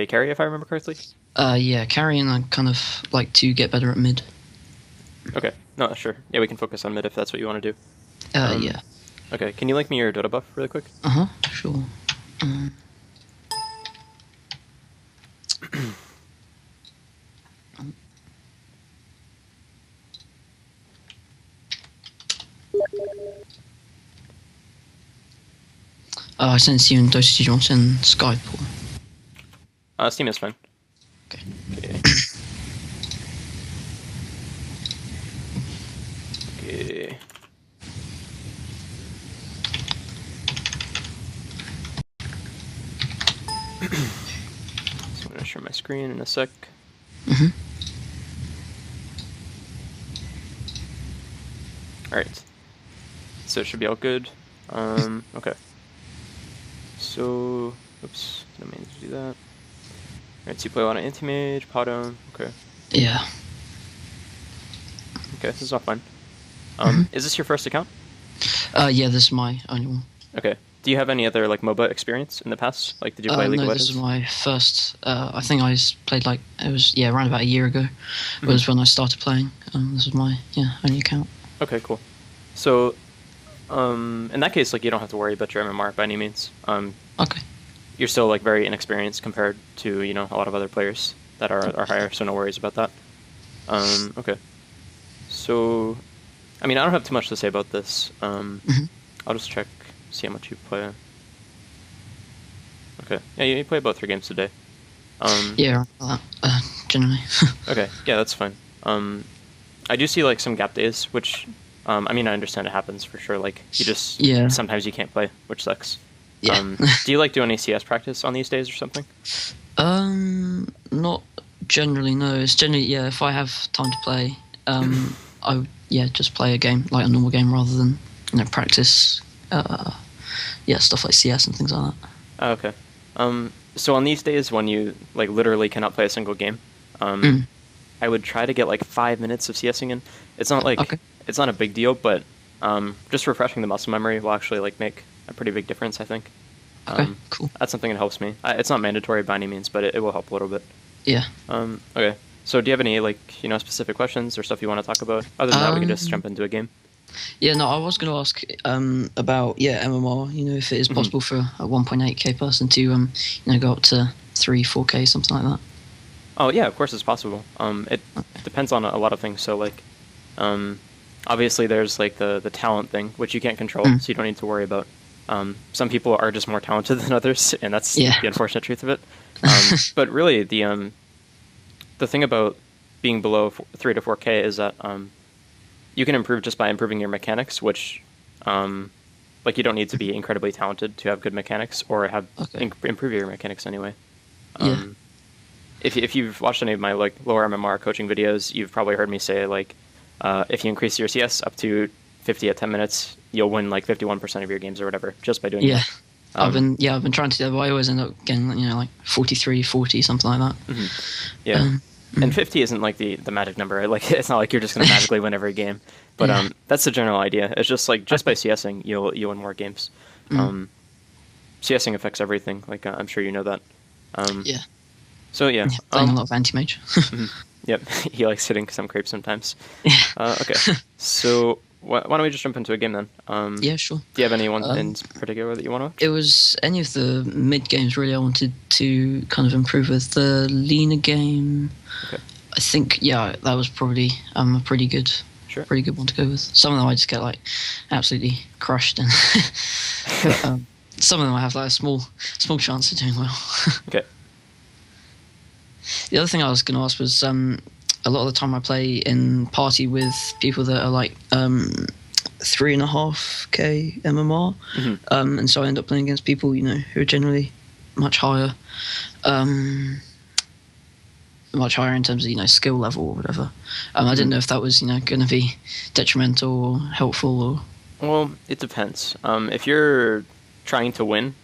carry, if I remember correctly? Yeah, carrying I kind of like to get better at mid. Okay, no, sure. Yeah, we can focus on mid if that's what you want to do. Yeah. Okay, can you link me your Dota buff really quick? Sure. Um, I sent you in Dota. Did you want to send Skype or? Steam is fine. Okay. Okay. Okay. So I'm gonna share my screen in a sec. Alright. So it should be all good. Okay. So, oops, didn't mean to do that. Alright, so you play a lot of anti-mage, Podome, okay. Yeah. Okay, this is all fine. Is this your first account? Yeah, this is my only one. Okay. Do you have any other like MOBA experience in the past? Like, did you play League of No, Legends? this is my first. I think I played like it was around about a year ago. Was when I started playing. This was my only account. Okay, cool. So, in that case, like you don't have to worry about your MMR by any means. Okay. You're still like very inexperienced compared to a lot of other players that are higher, so no worries about that. Okay. So, I mean, I don't have too much to say about this. I'll just check, see how much you play. Okay. Yeah, you play about 3 games a day. Yeah, generally. Okay. Yeah, that's fine. I do see like some gap days, which I mean, I understand it happens for sure. Like you just sometimes you can't play, which sucks. Yeah. Do you like do any CS practice on these days or something? Not generally. No, it's generally if I have time to play, I would just play a game like a normal game rather than practice. Stuff like CS and things like that. Oh, okay. So on these days when you like literally cannot play a single game, I would try to get like 5 minutes of CSing in. It's not like it's not a big deal, but just refreshing the muscle memory will actually like make a pretty big difference, I think. Okay, cool. That's something that helps me. It's not mandatory by any means, but it will help a little bit. Yeah. Okay. So do you have any like specific questions or stuff you want to talk about? Other than that, we can just jump into a game. Yeah, no, I was going to ask about MMR. If it is possible for a 1.8k person to go up to 3-4k, something like that. Oh yeah, of course it's possible. It depends on a lot of things. So like, obviously there's like the talent thing, which you can't control, so you don't need to worry about. Some people are just more talented than others, and that's the unfortunate truth of it. But really, the thing about being below 3 to 4k is that you can improve just by improving your mechanics, which like you don't need to be incredibly talented to have good mechanics or have improve your mechanics anyway. If you've watched any of my like lower MMR coaching videos, you've probably heard me say like if you increase your CS up to 50 at 10 minutes, you'll win like 51% of your games or whatever just by doing that. I've been trying to do that, but I always end up getting like 43, 40, something like that. Yeah. And 50 isn't like the magic number. Like it's not like you're just going to magically win every game. But that's the general idea. It's just like just by CSing, you'll win more games. CSing affects everything. Like I'm sure you know that. So yeah, playing a lot of anti-mage. Yep, he likes hitting some creeps sometimes. Okay, so why don't we just jump into a game then? Yeah, sure. Do you have anyone in particular that you want to watch? It was any of the mid games really I wanted to kind of improve with. The Lina game, I think, that was probably a pretty good one to go with. Some of them I just get like absolutely crushed, and but, some of them I have like a small chance of doing well. Okay. The other thing I was going to ask was a lot of the time I play in party with people that are like 3.5k MMR, and so I end up playing against people who are generally much higher in terms of skill level or whatever. I didn't know if that was going to be detrimental or helpful or. Well, it depends. If you're trying to win,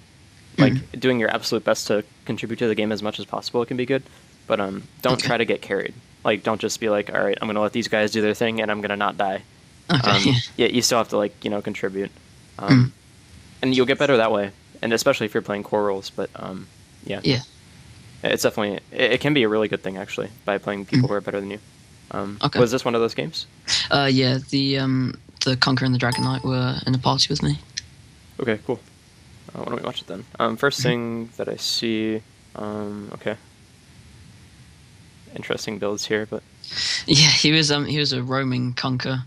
like doing your absolute best to contribute to the game as much as possible, it can be good. But don't try to get carried. Like, don't just be like, all right, I'm going to let these guys do their thing, and I'm going to not die. You still have to contribute, and you'll get better that way. And especially if you're playing core roles. But Yeah. It's definitely it can be a really good thing actually by playing people who are better than you. Okay. Was this one of those games? Yeah, the Conqueror and the Dragon Knight were in a party with me. Okay, cool. Why don't we watch it then? First thing that I see, okay. Interesting builds here, but yeah, he was a roaming Conqueror,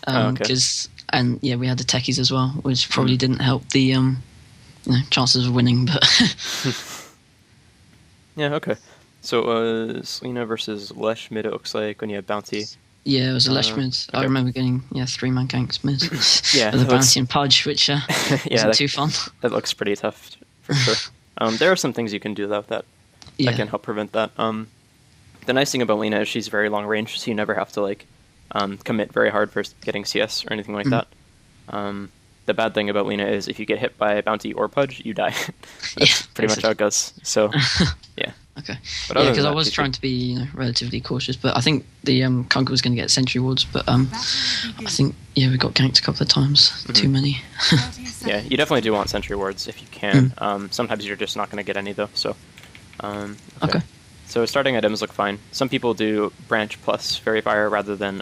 because and yeah, we had the techies as well, which probably didn't help the chances of winning, but yeah, okay. So it was Lina versus Lesh mid. It looks like when you have bounty. Yeah, it was a Lesh mid. Okay. I remember getting 3-man ganks mid. Yeah, with a bounty and Pudge, which wasn't too fun. That looks pretty tough for sure. There are some things you can do though that can help prevent that. The nice thing about Lina is she's very long range, so you never have to like commit very hard for getting CS or anything like that. The bad thing about Lina is if you get hit by bounty or Pudge, you die. That's pretty much how it goes. So yeah. Okay. Yeah, because I was trying to be relatively cautious, but I think the Conqueror was going to get sentry wards, but I think we got ganked a couple of times. Too many. Yeah, you definitely do want sentry wards if you can. Sometimes you're just not going to get any though. So okay. So starting items look fine. Some people do branch plus fairy fire rather than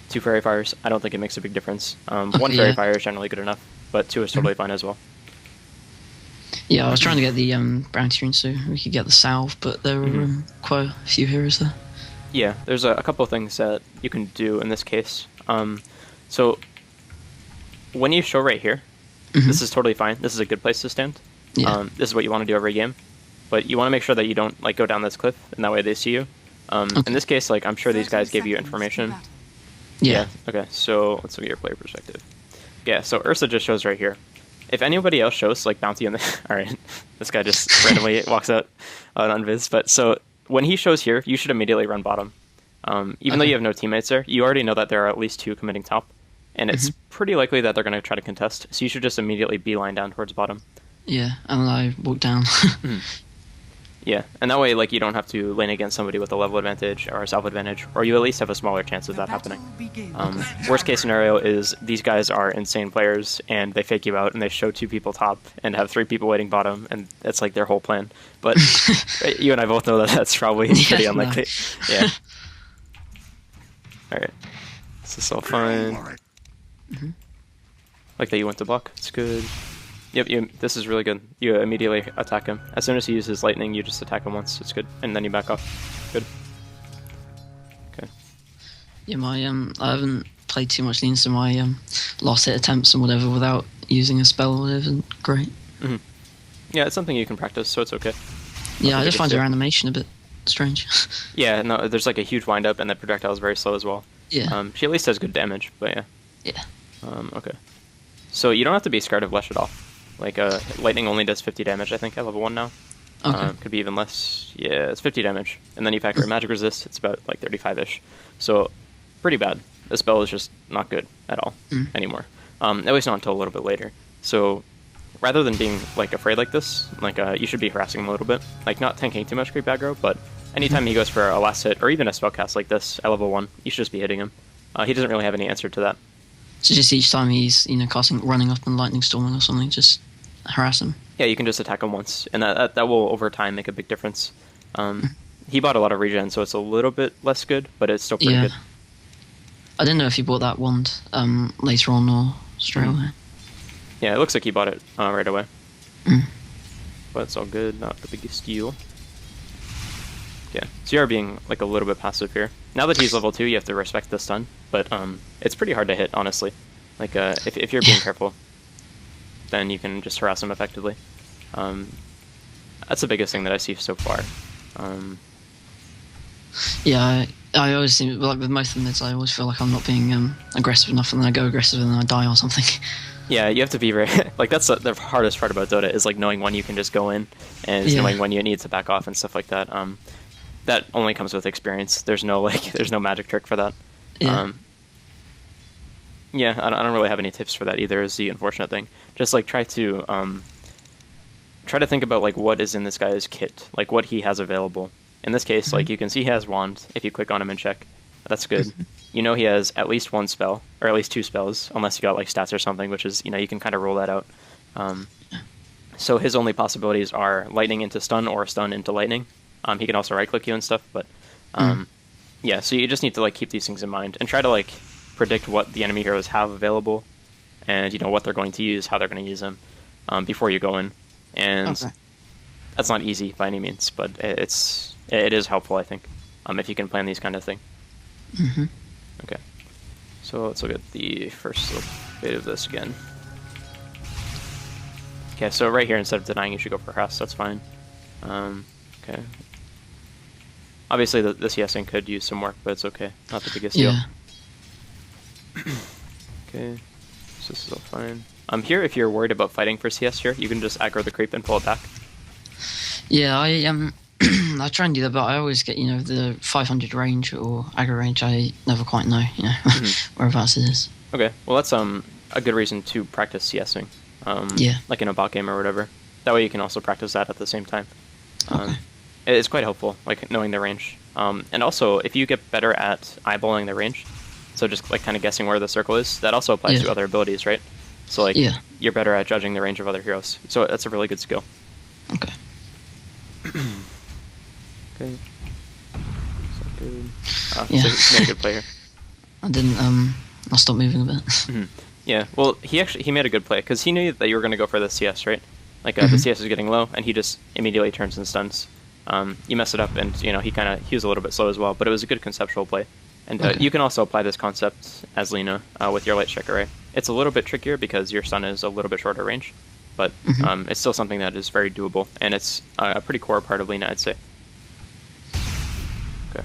2 fairy fires. I don't think it makes a big difference. 1 fairy fire is generally good enough, but 2 is totally fine as well. Yeah, I was trying to get the bounty rune so we could get the salve, but there were quite a few heroes there. Yeah, there's a couple of things that you can do in this case. So when you show right here, this is totally fine. This is a good place to stand. Yeah. This is what you want to do every game, but you want to make sure that you don't like go down this cliff, and that way they see you. In this case, like I'm sure these guys gave you information. Yeah. Okay, so let's look at your player perspective. Yeah, so Ursa just shows right here. If anybody else shows like bounty on the alright, this guy just randomly walks out on Viz, but so when he shows here, you should immediately run bottom. Even though you have no teammates there, you already know that there are at least 2 committing top, and it's pretty likely that they're going to try to contest, so you should just immediately beeline down towards bottom. Yeah, and then I walk down. Yeah, and that way like you don't have to lane against somebody with a level advantage or a self advantage, or you at least have a smaller chance of that happening. Worst case scenario is these guys are insane players and they fake you out and they show 2 people top and have 3 people waiting bottom, and that's like their whole plan. But you and I both know that that's probably pretty unlikely. No. Yeah. Alright. This is all fine. Like that you went to block. It's good. Yep, this is really good. You immediately attack him. As soon as he uses lightning, you just attack him once. It's good. And then you back off. Good. Okay. Yeah, I haven't played too much Lean, so my last hit attempts and whatever without using a spell or whatever isn't great. Yeah, it's something you can practice, so it's okay. Yeah, I just find her animation a bit strange. Yeah, no, there's like a huge wind-up, and that projectile is very slow as well. Yeah. She at least has good damage, but yeah. Yeah. Okay. So you don't have to be scared of Lesh at all. Like, lightning only does 50 damage, I think, at level 1 now. Okay. Could be even less. Yeah, it's 50 damage. And then you factor in magic resist, it's about, like, 35-ish. So, pretty bad. The spell is just not good at all anymore. At least not until a little bit later. So, rather than being, like, afraid like this, like, you should be harassing him a little bit. Like, not tanking too much creep aggro, but anytime he goes for a last hit, or even a spellcast like this at level 1, you should just be hitting him. He doesn't really have any answer to that. So just each time he's casting, running up and lightning storming or something, just harass him. Yeah, you can just attack him once, and that will over time make a big difference. He bought a lot of regen, so it's a little bit less good, but it's still pretty good. I didn't know if he bought that wand later on or straight away. Yeah, it looks like he bought it right away. But it's all good, not the biggest deal. Yeah, so you are being like a little bit passive here. Now that he's level 2, you have to respect the stun, but it's pretty hard to hit, honestly. Like, if you're being careful, then you can just harass him effectively. That's the biggest thing that I see so far. Yeah, I always seem, like with most of the mids, I always feel like I'm not being aggressive enough, and then I go aggressive and then I die or something. Yeah, you have to be very like that's the hardest part about Dota is like knowing when you can just go in and knowing when you need to back off and stuff like that. That only comes with experience. There's no magic trick for that. Yeah. I don't really have any tips for that either. Is the unfortunate thing. Just like try to think about like what is in this guy's kit, like what he has available. In this case, like you can see he has wand. If you click on him and check, that's good. You know he has at least 1 spell or at least 2 spells, unless you got like stats or something, which is you can kind of roll that out. So his only possibilities are lightning into stun or stun into lightning. He can also right-click you and stuff, but yeah. So you just need to like keep these things in mind and try to like predict what the enemy heroes have available, and you know what they're going to use, how they're going to use them before you go in. And that's not easy by any means, but it is helpful, I think, if you can plan these kind of things. Okay. So let's look at the first little bit of this again. Okay, so right here, instead of denying, you should go for harass. That's fine. Okay. Obviously, the CSing could use some work, but it's okay. Not the biggest deal. Okay. So this is all fine. Here, if you're worried about fighting for CS here, you can just aggro the creep and pull it back. Yeah, I try and do that, but I always get, you know, the 500 range or aggro range. I never quite know, you know, whereabouts it is. Okay, well that's a good reason to practice CSing. Like in a bot game or whatever. That way you can also practice that at the same time. It's quite helpful, like knowing the range. And also, if you get better at eyeballing the range, so just like kind of guessing where the circle is, that also applies to other abilities, right? So like you're better at judging the range of other heroes. So that's a really good skill. Okay. Okay. So good. So you made a good play here. I didn't. I stopped moving a bit. Yeah. Well, he made a good play because he knew that you were going to go for the CS, right? Like the CS is getting low, and he just immediately turns and stuns. You mess it up, and you know he was a little bit slow as well, but it was a good conceptual play. And you can also apply this concept as Lina with your light strike array. It's a little bit trickier because your stun is a little bit shorter range, but it's still something that is very doable, and it's a pretty core part of Lina, I'd say. Okay.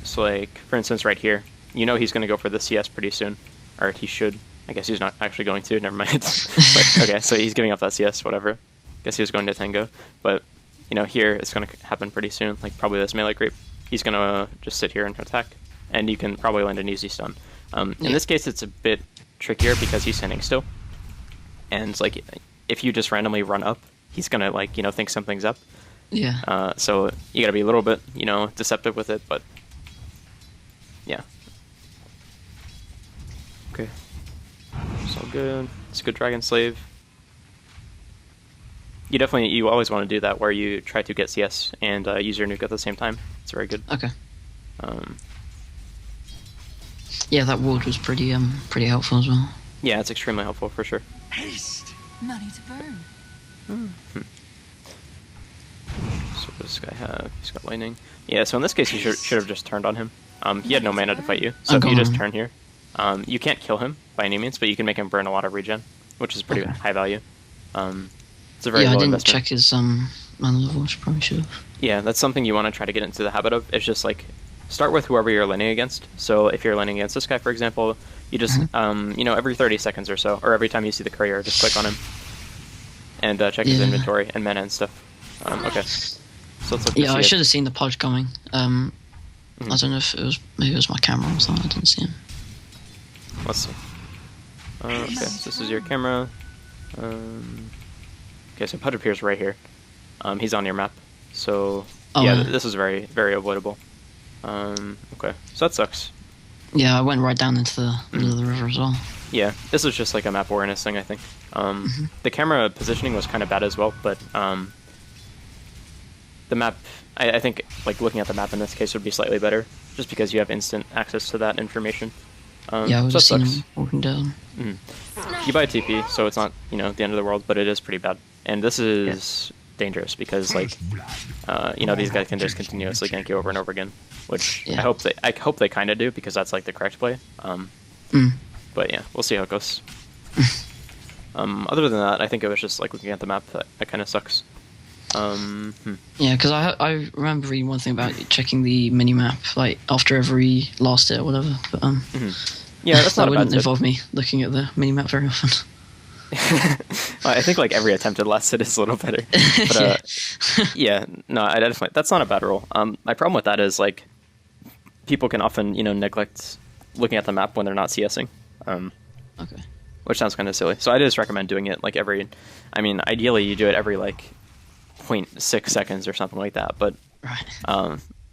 So like, for instance, right here, you know he's going to go for the CS pretty soon, or he should. I guess he's not actually going to, never mind. But, okay, so he's giving up that CS, whatever. Guess he was going to Tango, but you know, here it's going to happen pretty soon, like probably this melee creep. He's going to just sit here and attack, and you can probably land an easy stun. In this case, it's a bit trickier because he's standing still, and like if you just randomly run up, he's going to like, you know, think something's up. Yeah. So you got to be a little bit, you know, deceptive with it, but yeah. Okay. It's all good. It's a good Dragon Slave. You always want to do that where you try to get CS and use your nuke at the same time. It's very good. Okay. Yeah, that ward was pretty helpful as well. Yeah, it's extremely helpful for sure. Haste, money to burn. So what does this guy have? He's got lightning. Yeah, so in this case you should have just turned on him. He had no mana to fight you, so if you just turn here, you can't kill him by any means, but you can make him burn a lot of regen, which is pretty high value. It's a very low I didn't investment. check his mana level, which I probably should have. Yeah, that's something you want to try to get into the habit of. It's just like, start with whoever you're laning against. So if you're laning against this guy, for example, you just, you know, every 30 seconds or so, or every time you see the courier, just click on him and check his inventory and mana and stuff. Okay. So let's look I should have seen the pod coming. I don't know if maybe it was my camera or something. I didn't see him. Let's see. Okay, so this is your camera. Okay, so Pud appears right here. He's on your map. So, this is very, very avoidable. Okay, so that sucks. Yeah, I went right down into the middle of the river as well. Yeah, this was just like a map awareness thing, I think. The camera positioning was kind of bad as well, but the map, I think, like looking at the map in this case would be slightly better, just because you have instant access to that information. Yeah, I was just seeing him walking down. You buy a TP, so it's not, you know, the end of the world, but it is pretty bad. And this is dangerous because, like, you know, these guys can just continuously gank you over and over again, which I hope they kind of do, because that's like the correct play. But yeah, we'll see how it goes. Other than that, I think it was just like looking at the map that kind of sucks. Yeah, because I remember reading one thing about checking the mini map like after every last hit or whatever. But yeah, that's not that a bad wouldn't tip. involve me looking at the mini map very often. I think like every attempted last hit is a little better. But yeah, no, I definitely, that's not a bad rule. My problem with that is like people can often, you know, neglect looking at the map when they're not CSing. Okay. Which sounds kind of silly. So I just recommend doing it like every, I mean, ideally you do it every like 0.6 seconds or something like that. But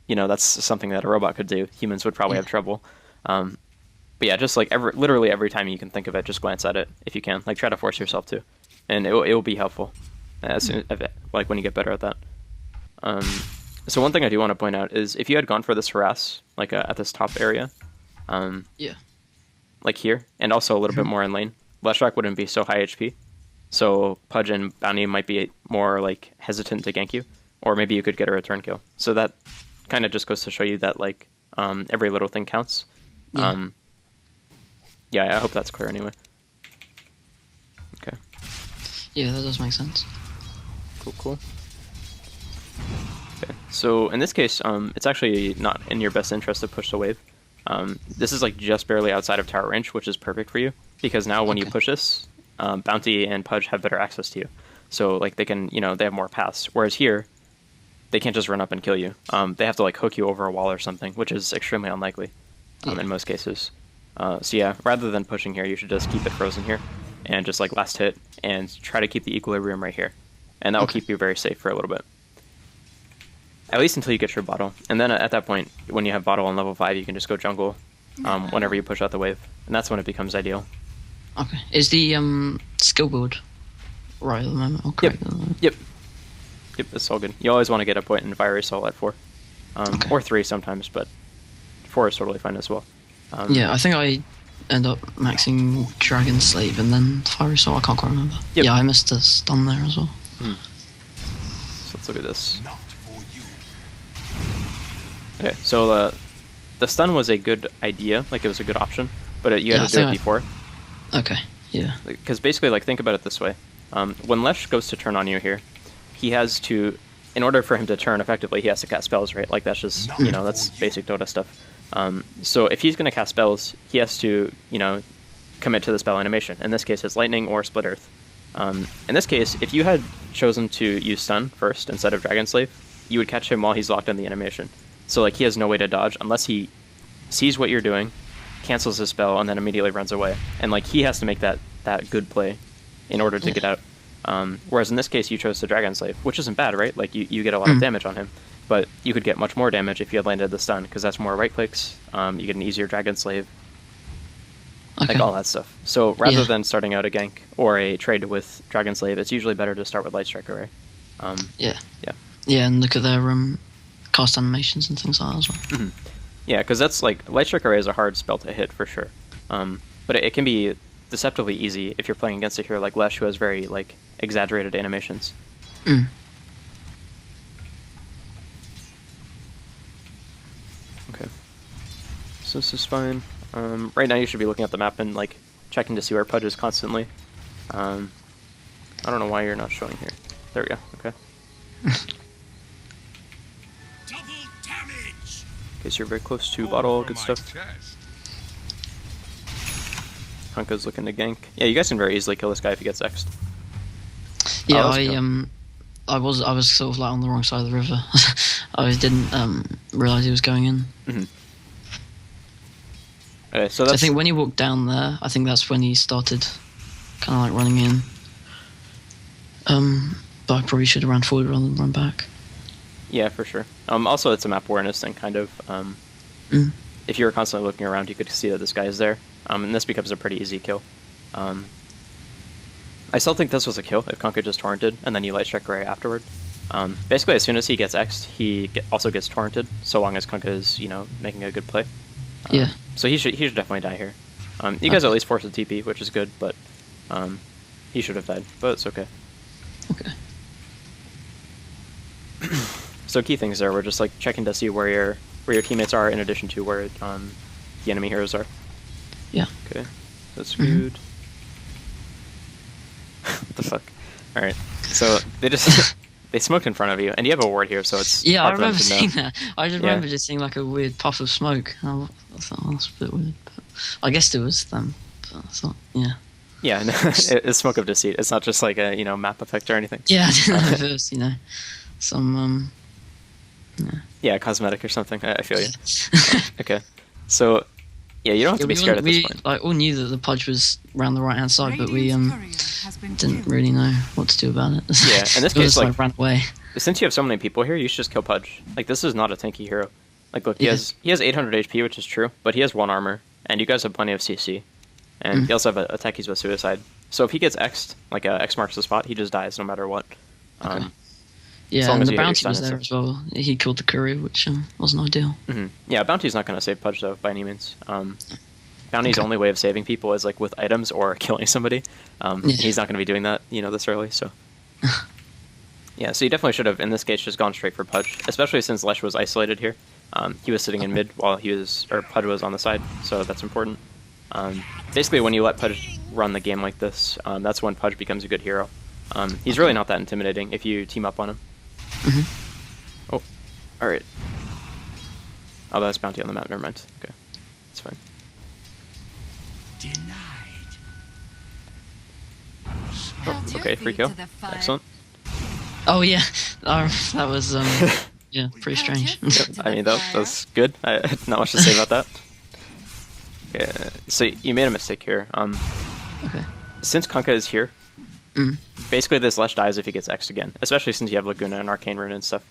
you know, that's something that a robot could do. Humans would probably have trouble. But yeah, just like literally every time you can think of it, just glance at it if you can. Like try to force yourself to. and it will be helpful as soon, like when you get better at that. So one thing I do want to point out is if you had gone for this harass, like at this top area, yeah, like here, and also a little bit more in lane, Leshrac wouldn't be so high HP. So Pudge and Bounty might be more like hesitant to gank you, or maybe you could get a return kill. So that kind of just goes to show you that like every little thing counts. Yeah. Yeah, I hope that's clear anyway. Okay. Yeah, that does make sense. Cool. Okay, so in this case, it's actually not in your best interest to push the wave. This is like just barely outside of tower range, which is perfect for you, because now when you push this, Bounty and Pudge have better access to you. So like they can, they have more paths. Whereas here, they can't just run up and kill you. They have to like hook you over a wall or something, which is extremely unlikely in most cases. So yeah, rather than pushing here, you should just keep it frozen here and just like last hit and try to keep the equilibrium right here. And that will keep you very safe for a little bit. At least until you get your bottle. And then at that point, when you have bottle on level 5, you can just go jungle whenever you push out the wave. And that's when it becomes ideal. Okay. Is the skill build right at the moment? Or correct at the moment? Yep, it's all good. You always want to get a point in Fiery Soul at 4. Or 3 sometimes, but 4 is totally fine as well. Yeah, I think I end up maxing Dragon Slave and then Fiery Soul. I can't quite remember. Yep. Yeah, I missed a stun there as well. So let's look at this. Okay, so the stun was a good idea, like it was a good option, but you had to do it before. Okay, yeah. Because basically, like, think about it this way. When Lesh goes to turn on you here, he has to, in order for him to turn effectively, he has to cast spells, right? Like, that's just, that's basic Dota stuff. So if he's going to cast spells, he has to, commit to the spell animation. In this case, it's Lightning or Split Earth. In this case, if you had chosen to use Stun first instead of Dragon Slave, you would catch him while he's locked in the animation. So, like, he has no way to dodge unless he sees what you're doing, cancels his spell, and then immediately runs away. And, like, he has to make that good play in order to get out. Whereas in this case, you chose the Dragon Slave, which isn't bad, right? Like, you get a lot of damage on him. But you could get much more damage if you had landed the stun, because that's more right-clicks, you get an easier Dragon Slave, like all that stuff. So rather than starting out a gank or a trade with Dragon Slave, it's usually better to start with Light Strike Array. Yeah, and look at their cast animations and things like that as well. Yeah, because that's like Light Strike Array is a hard spell to hit for sure, but it can be deceptively easy if you're playing against a hero like Lesh, who has very like exaggerated animations. Okay, so this is fine. Right now you should be looking at the map and like checking to see where Pudge is constantly. I don't know why you're not showing here. There we go. Okay. Okay, so you're very close to bottle, good stuff. Hunka's looking to gank. Yeah, you guys can very easily kill this guy if he gets X'd. Yeah, I was sort of like on the wrong side of the river. I didn't realize he was going in. Okay, so I think when he walked down there, I think that's when he started kind of like running in. But I probably should have ran forward rather than run back. Yeah, for sure. Also, it's a map awareness thing, kind of. If you were constantly looking around, you could see that this guy is there. And this becomes a pretty easy kill. I still think this was a kill if Kunkka just torrented, and then you Light Strike Array afterward. Basically, as soon as he gets X'd, he also gets torrented, so long as Kunkka is, making a good play. Yeah. So he should definitely die here. You guys at least forced a TP, which is good, but he should have died, but it's okay. Okay. So key things there, we're just like checking to see where your teammates are in addition to where the enemy heroes are. Yeah. Okay, that's good. What the fuck? Alright, so they just they smoked in front of you, and you have a ward here, so it's I hard for them remember to know. seeing that. I just remember just seeing like a weird puff of smoke. I thought, oh, that's a bit weird. But I guessed it was them. But I thought, yeah. Yeah, no, it's smoke of deceit. It's not just like a map effect or anything. Yeah, I didn't know if it was some yeah, cosmetic or something. I feel you. Okay, so yeah, you don't have to be scared at this point. Like all knew that the Pudge was around the right hand side, but we didn't really know what to do about it. Yeah, in this case, like ran away. Since you have so many people here, you should just kill Pudge. Like this is not a tanky hero. Like look, he has 800 HP, which is true, but he has 1 armor, and you guys have plenty of CC, and he also have attackies with suicide. So if he gets X'd, like X marks the spot, he just dies no matter what. Okay. Yeah, and the bounty was there as well. He killed the courier, which wasn't ideal. Yeah, bounty's not going to save Pudge though, by any means. Bounty's only way of saving people is like with items or killing somebody. He's not going to be doing that, this early. So yeah, so you definitely should have in this case just gone straight for Pudge, especially since Lesh was isolated here. He was sitting in mid while Pudge was on the side, so that's important. Basically, when you let Pudge run the game like this, that's when Pudge becomes a good hero. He's really not that intimidating if you team up on him. Oh, alright. Oh, that's bounty on the map, never mind. Okay, that's fine. Denied. Oh, okay, free kill. Excellent. Oh yeah, that was yeah, pretty strange. Yep, I mean that's good. Not much to say about that. Yeah, so you made a mistake here. Okay. Since Kunkka is here, basically this Lesh dies if he gets X'd again, especially since you have Laguna and Arcane Rune and stuff.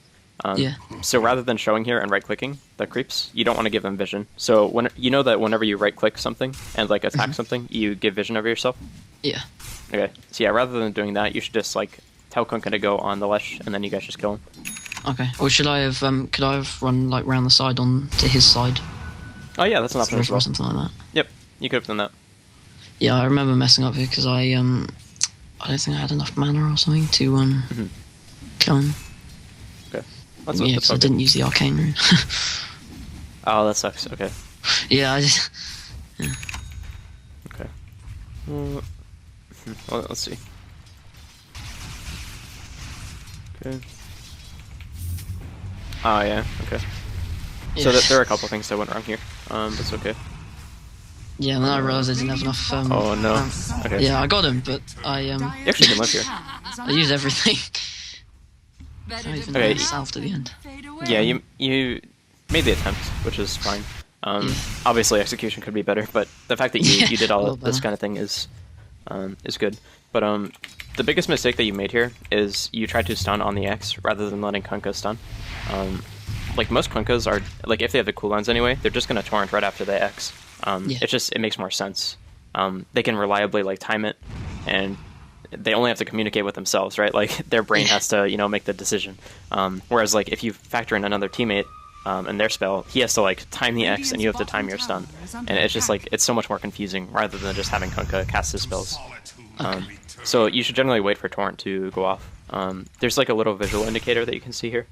Yeah. So rather than showing here and right-clicking the creeps, you don't want to give them vision. So when you know that whenever you right-click something and like attack something, you give vision over yourself. Yeah. Okay. So yeah, rather than doing that, you should just like tell Kunkka to go on the Lesh, and then you guys just kill him. Okay. Or should I have? Could I have run like round the side on to his side? Oh yeah, that's an option as well. Or something like that. Yep, you could have done that. Yeah, I remember messing up here because I don't think I had enough mana or something to kill him. Okay. Yeah, because I didn't use the Arcane Rune. Oh, that sucks. Okay. Yeah, I just. Yeah. Okay. Well, let's see. Okay. Oh yeah. Okay. Yeah. So there are a couple things that went wrong here. That's okay. Yeah, and then I realised I didn't have enough. Oh no. Okay. Yeah, I got him, but I You actually can live here. I used everything. So I even Okay. south to the end. Yeah, you made the attempt, which is fine. Obviously execution could be better, but the fact that you did all of this kind of thing is good. But the biggest mistake that you made here is you tried to stun on the X rather than letting Kunkka stun. Like most Kunkkas are, like if they have the cooldowns anyway, they're just gonna torrent right after the X. It makes more sense. They can reliably like time it, and they only have to communicate with themselves, right? Like their brain has to, make the decision. Whereas like if you factor in another teammate and their spell, he has to like time the X, and you have to time your stun, and it's just like it's so much more confusing rather than just having Kunkka cast his spells. So you should generally wait for torrent to go off. There's like a little visual indicator that you can see here.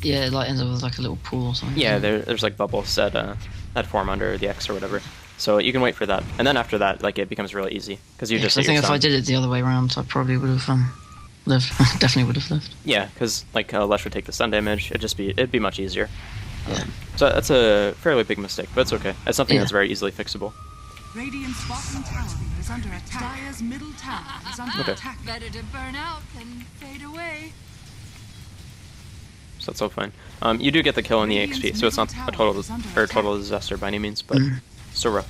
Yeah, it like ends up with like a little pool or something. Yeah, there's like bubbles that form under the X or whatever. So you can wait for that, and then after that, like it becomes really easy because you just. I think if I did it the other way around, I probably would have lived. Definitely would have lived. Yeah, because like Lesh would take the stun damage. It'd be much easier. Yeah. So that's a fairly big mistake, but it's okay. It's something that's very easily fixable. Radiant's bottom tower is under attack. Dire's middle tower is under attack. Better to burn out than fade away. So that's all fine. You do get the kill in the XP, so it's not a total disaster by any means, but still rough.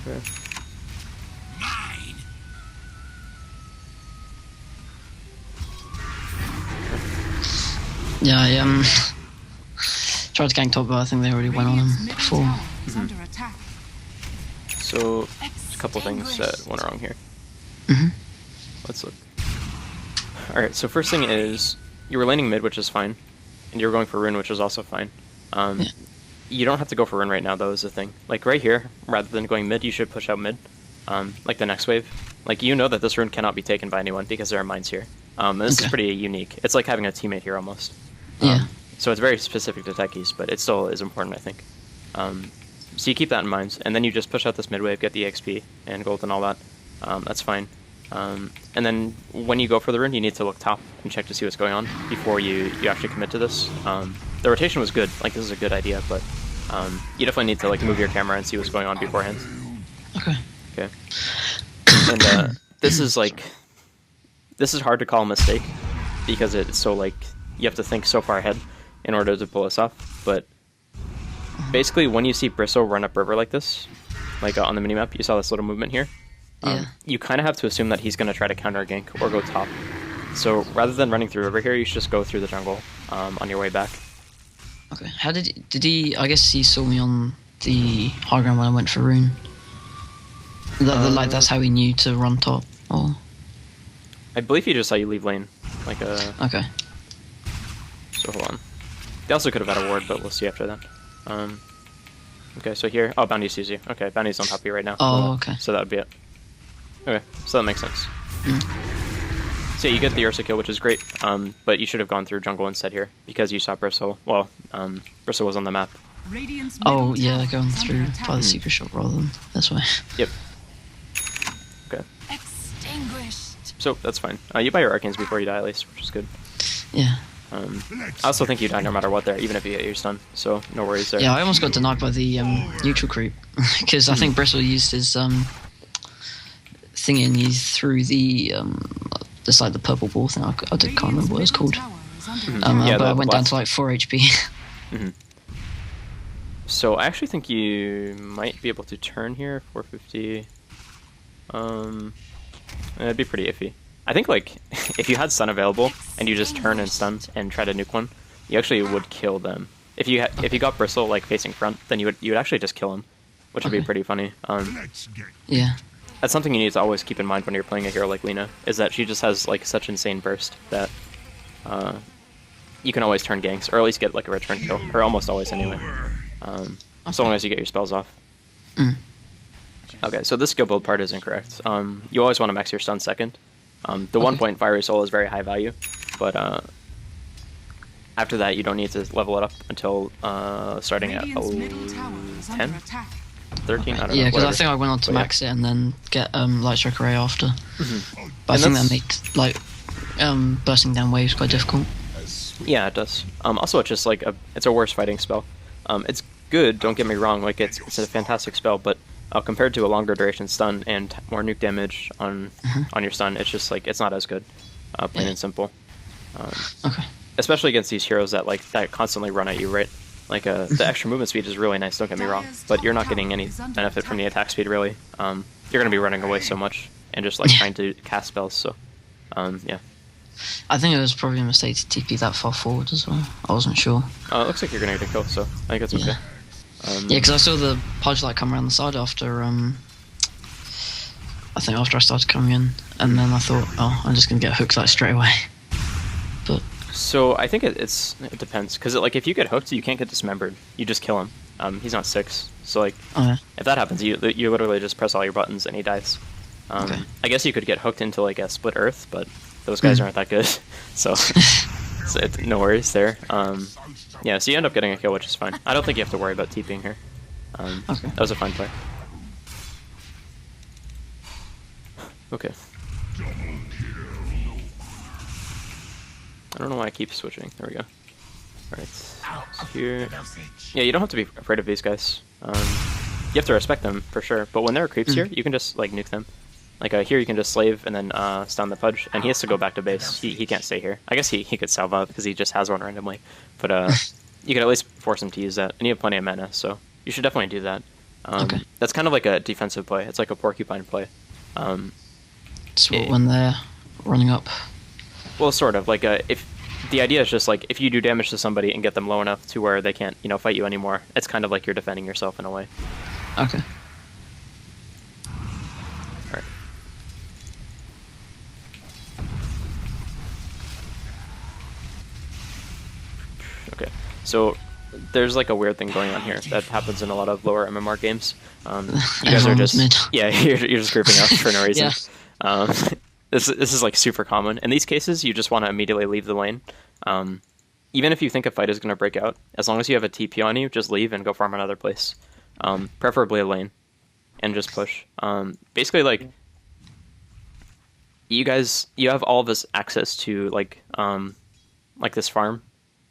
Okay. Yeah, I tried to gank top, but I think they already went on him before. So there's a couple things that went wrong here. Let's look. Alright, so first thing is, you were laning mid, which is fine, and you were going for rune, which is also fine. You don't have to go for rune right now, though, is the thing. Like, right here, rather than going mid, you should push out mid, like the next wave. Like, you know that this rune cannot be taken by anyone, because there are mines here. And this is pretty unique. It's like having a teammate here, almost. So it's very specific to techies, but it still is important, I think. So you keep that in mind, and then you just push out this mid wave, get the XP, and gold and all that. That's fine. And then when you go for the rune, you need to look top and check to see what's going on before you actually commit to this. The rotation was good, like this is a good idea, but you definitely need to like move your camera and see what's going on beforehand. Okay. And this is hard to call a mistake because it's so like you have to think so far ahead in order to pull this off. But basically, when you see Bristle run up river like this, like on the minimap, you saw this little movement here. You kind of have to assume that he's going to try to counter gank or go top. So rather than running through river here, you should just go through the jungle on your way back. Okay. How did he? I guess he saw me on the high ground when I went for rune. Like that's how he knew to run top. Or I believe he just saw you leave lane. Like okay. So hold on. They also could have had a ward, but we'll see after that. Okay, so here. Oh, Bounty sees you. Okay, Bounty's on top of you right now. Oh, okay. So that would be it. Okay, so that makes sense. So yeah, you get the Ursa kill, which is great. But you should have gone through jungle instead here because you saw Bristle. Well, Bristle was on the map. Oh yeah, going through by the secret shop rather than this way. Yep. Okay. Extinguished. So that's fine. You buy your arcanes before you die at least, which is good. Yeah. I also think you die no matter what there, even if you get your stun. So no worries there. Yeah, I almost got denied by the neutral creep because I think Bristle used his thing and he threw the just like the purple ball thing. I can't remember what it's called. Yeah, but I went down to like 4 HP. So I actually think you might be able to turn here, 450. It'd be pretty iffy. I think like if you had stun available and you just turn and stun and try to nuke one, you actually would kill them. If you got Bristle like facing front, then you would actually just kill him, which would be pretty funny. Yeah. That's something you need to always keep in mind when you're playing a hero like Lina, is that she just has like such insane burst that you can always turn ganks, or at least get like a return kill, or almost always anyway. So long as you get your spells off. Okay, so this skill build part is incorrect. You always want to max your stun second. The 1 point Fiery Soul is very high value, but after that you don't need to level it up until starting at 10? 13? I don't know. Yeah, because I think I went on to max it and then get Light Strike Array after. But I think that makes like bursting down waves quite difficult. Yeah, it does. Also, it's just like it's a worse fighting spell. It's good, don't get me wrong, like it's a fantastic spell, but compared to a longer duration stun and more nuke damage on your stun, it's just like it's not as good, plain and simple. Okay. Especially against these heroes that constantly run at you, right? Like the extra movement speed is really nice, don't get me wrong, but you're not getting any benefit from the attack speed really. You're gonna be running away so much and just like trying to cast spells. So yeah. I think it was probably a mistake to TP that far forward as well. I wasn't sure. It looks like you're gonna get a kill, so I think it's okay. Yeah, because I saw the Pudge light come around the side after I think after I started coming in, and then I thought, oh, I'm just gonna get hooked like straight away. But so I think it depends, because like if you get hooked, you can't get dismembered. You just kill him. He's not 6, so like if that happens, you literally just press all your buttons and he dies. I guess you could get hooked into like a split earth, but those guys aren't that good, so, no worries there. Yeah, so you end up getting a kill, which is fine. I don't think you have to worry about TPing here. That was a fine play. Okay. I don't know why I keep switching. There we go. Alright. So here... Yeah, you don't have to be afraid of these guys. You have to respect them, for sure. But when there are creeps here, you can just, like, nuke them. Like, here you can just slave and then stun the Pudge, and he has to go back to base. He can't stay here. I guess he could salve up, because he just has one randomly. But you can at least force him to use that. And you have plenty of mana, so you should definitely do that. That's kind of like a defensive play. It's like a porcupine play. So when they're running up. Well, sort of. Like, if the idea is just, like, if you do damage to somebody and get them low enough to where they can't, fight you anymore, it's kind of like you're defending yourself in a way. Okay. Alright. Okay, so there's like a weird thing going on here that happens in a lot of lower MMR games. You guys are just you're just grouping up for no reason. This is like super common. In these cases, you just want to immediately leave the lane. Even if you think a fight is going to break out, as long as you have a TP on you, just leave and go farm another place. Preferably a lane, and just push. Basically, like you have all this access to like this farm.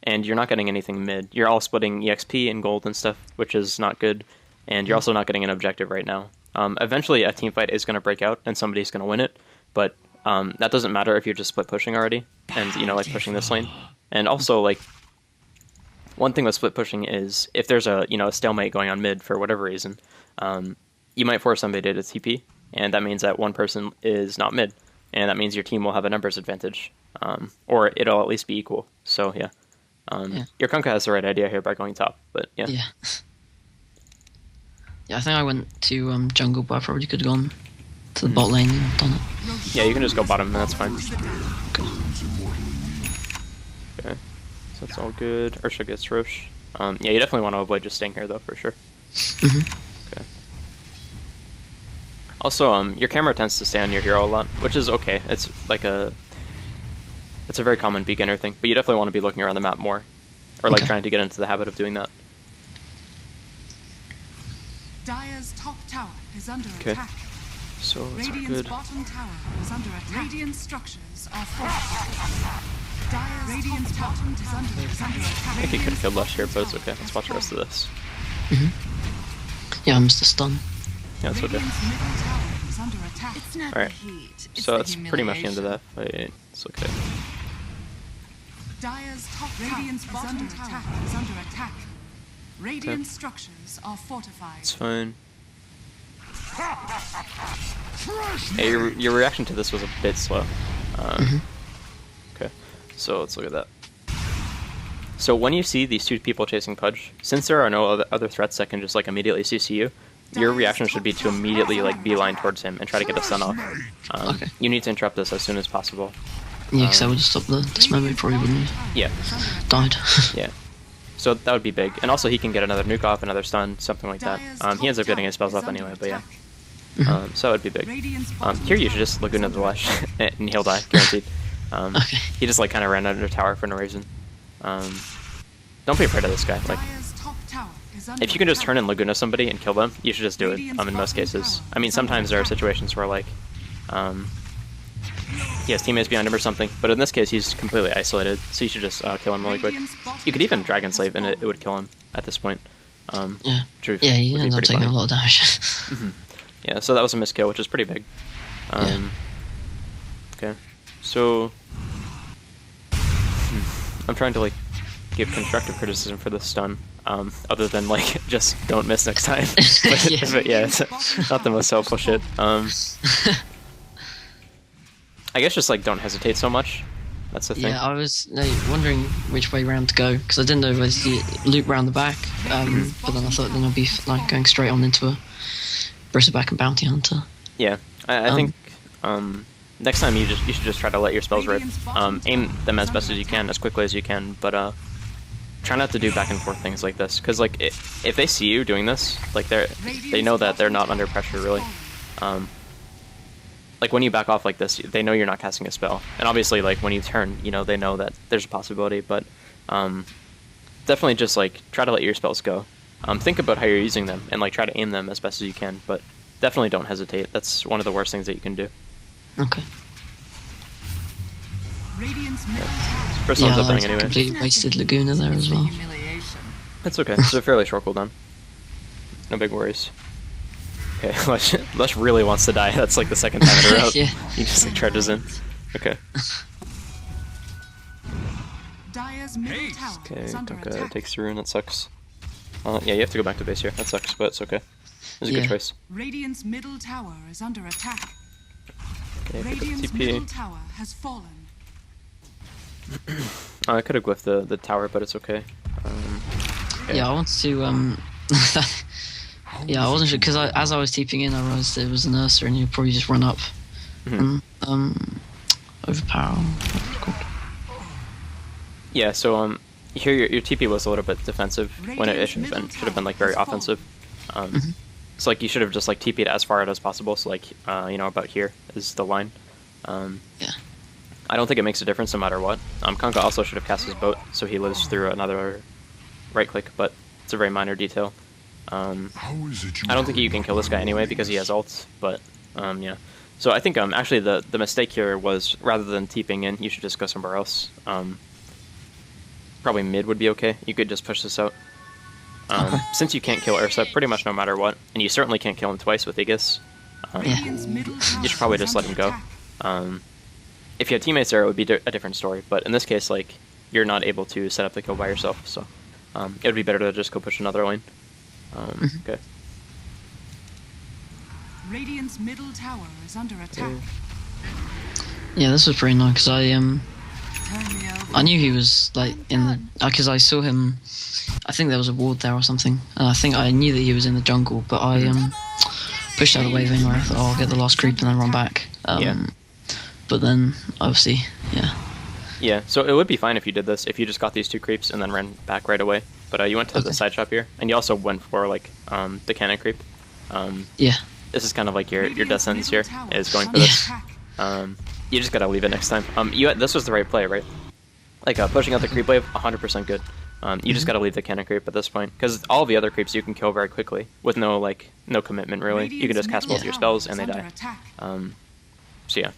And you're not getting anything mid. You're all splitting EXP and gold and stuff, which is not good. And you're also not getting an objective right now. Eventually, a team fight is going to break out, and somebody's going to win it. But that doesn't matter if you're just split pushing already, and like pushing this lane. And also, like one thing with split pushing is if there's a stalemate going on mid for whatever reason, you might force somebody to TP, and that means that one person is not mid, and that means your team will have a numbers advantage, or it'll at least be equal. So yeah. Your Kunkka has the right idea here by going top, but yeah. Yeah, I think I went to jungle, but I probably could have gone to the bot lane and done it. Yeah, you can just go bottom, and that's fine. Okay, so that's all good. Ursha gets Roche. Yeah, you definitely want to avoid just staying here, though, for sure. Okay. Also, your camera tends to stay on your hero a lot, which is okay. It's like it's a very common beginner thing, but you definitely want to be looking around the map more, or like trying to get into the habit of doing that. Dire's top tower is under attack. So that's all Radiant's good. bottom tower is under attack. Radiant structures are fortified. Radiant's bottom is under attack. I think he could have killed last here, but it's okay. Let's watch the rest of this. Yeah, I missed the stun. Yeah, it's okay. Radiant's middle tower is under attack. It's not Alright. the heat. It's So the that's pretty much the end of humiliation. that fight. Let's look at it. Dire's top Radiant's bottom tower is under attack. Radiant structures are fortified. It's fine. Hey, your reaction to this was a bit slow. Okay, so let's look at that. So when you see these two people chasing Pudge, since there are no other threats that can just like immediately CC you, your reaction should be to immediately like beeline towards him and try to get a stun off. You need to interrupt this as soon as possible. Yeah, because I would have stopped the dismember, probably wouldn't have Yeah, died. yeah. So that would be big, and also he can get another nuke off, another stun, something like that. He ends up getting his spells off anyway, but yeah. So that would be big. Here you should just Laguna the Lash, and he'll die, guaranteed. He just like kind of ran under tower for no reason. Don't be afraid of this guy. Like, if you can just turn and Laguna somebody and kill them, you should just do it. In most cases, I mean, sometimes there are situations where like, he has teammates behind him or something, but in this case he's completely isolated, so you should just kill him really quick. You could even Dragon Slave and it would kill him at this point. Yeah, Truth, yeah, he would be ends up pretty taking funny. a lot of damage. Yeah, so that was a miskill, which is pretty big. Okay, so I'm trying to like give constructive criticism for this stun, other than like just don't miss next time. But yeah, it's not the most helpful shit. I guess just like don't hesitate so much. That's the thing. Yeah, I was wondering which way round to go because I didn't know if you loop round the back, but then I thought then I'd be like going straight on into a Bristleback and Bounty Hunter. Yeah, I think next time you should just try to let your spells rip. Aim them as best as you can, as quickly as you can, but try not to do back and forth things like this, because like if they see you doing this, like they know that they're not under pressure really. Like when you back off like this, they know you're not casting a spell, and obviously like when you turn, you know, they know that there's a possibility, but definitely just like try to let your spells go. Think about how you're using them and like try to aim them as best as you can, but definitely don't hesitate. That's one of the worst things that you can do. Okay. First one's up I anyway. completely wasted Laguna there as well. That's okay. It's a fairly short cooldown. No big worries. Okay, Lush really wants to die. That's like the second time in a row. Yeah. He just like charges in. Okay. Okay, Donka takes the rune. That sucks. Yeah, you have to go back to base here. That sucks, but it's okay. It was a good choice. Radiant's middle tower is under attack. Okay, Radiant's middle tower has fallen. I could have glyphed the tower, but it's okay. Okay. Yeah, I wanted to yeah, I wasn't sure because as I was TPing in, I realized it was an Ursa, and you'd probably just run up and overpower. Yeah, so here your TP was a little bit defensive when it should have been like very offensive. So like you should have just like TP'd as far out as possible. So like you know, about here is the line. Yeah. I don't think it makes a difference no matter what. Kanka also should have cast his boat, so he lives through another right click, but it's a very minor detail. I don't think you can kill this guy anyway because he has ults, but yeah. So I think actually the mistake here was rather than TPing in, you should just go somewhere else. Probably mid would be okay. You could just push this out. Since you can't kill Ursa pretty much no matter what, and you certainly can't kill him twice with Aegis, you should probably just let him go. If you had teammates there, it would be a different story, but in this case, like, you're not able to set up the kill by yourself, so it would be better to just go push another lane. Okay. Radiant's middle tower is under attack. Yeah, this was pretty annoying because I knew he was like in the because I saw him. I think there was a ward there or something, and I think I knew that he was in the jungle, but I pushed out of the wave anyway. I thought, oh, I'll get the last creep and then run back. But then obviously, yeah. Yeah, so it would be fine if you did this, if you just got these 2 creeps and then ran back right away. But you went to the side shop here, and you also went for like the cannon creep. Yeah. This is kind of like your death sentence here, is going for this. You just gotta leave it next time. This was the right play, right? Like pushing out the creep wave, 100% good. You just gotta leave the cannon creep at this point, because all the other creeps you can kill very quickly with no commitment really. You can just cast both your spells and they die. So yeah,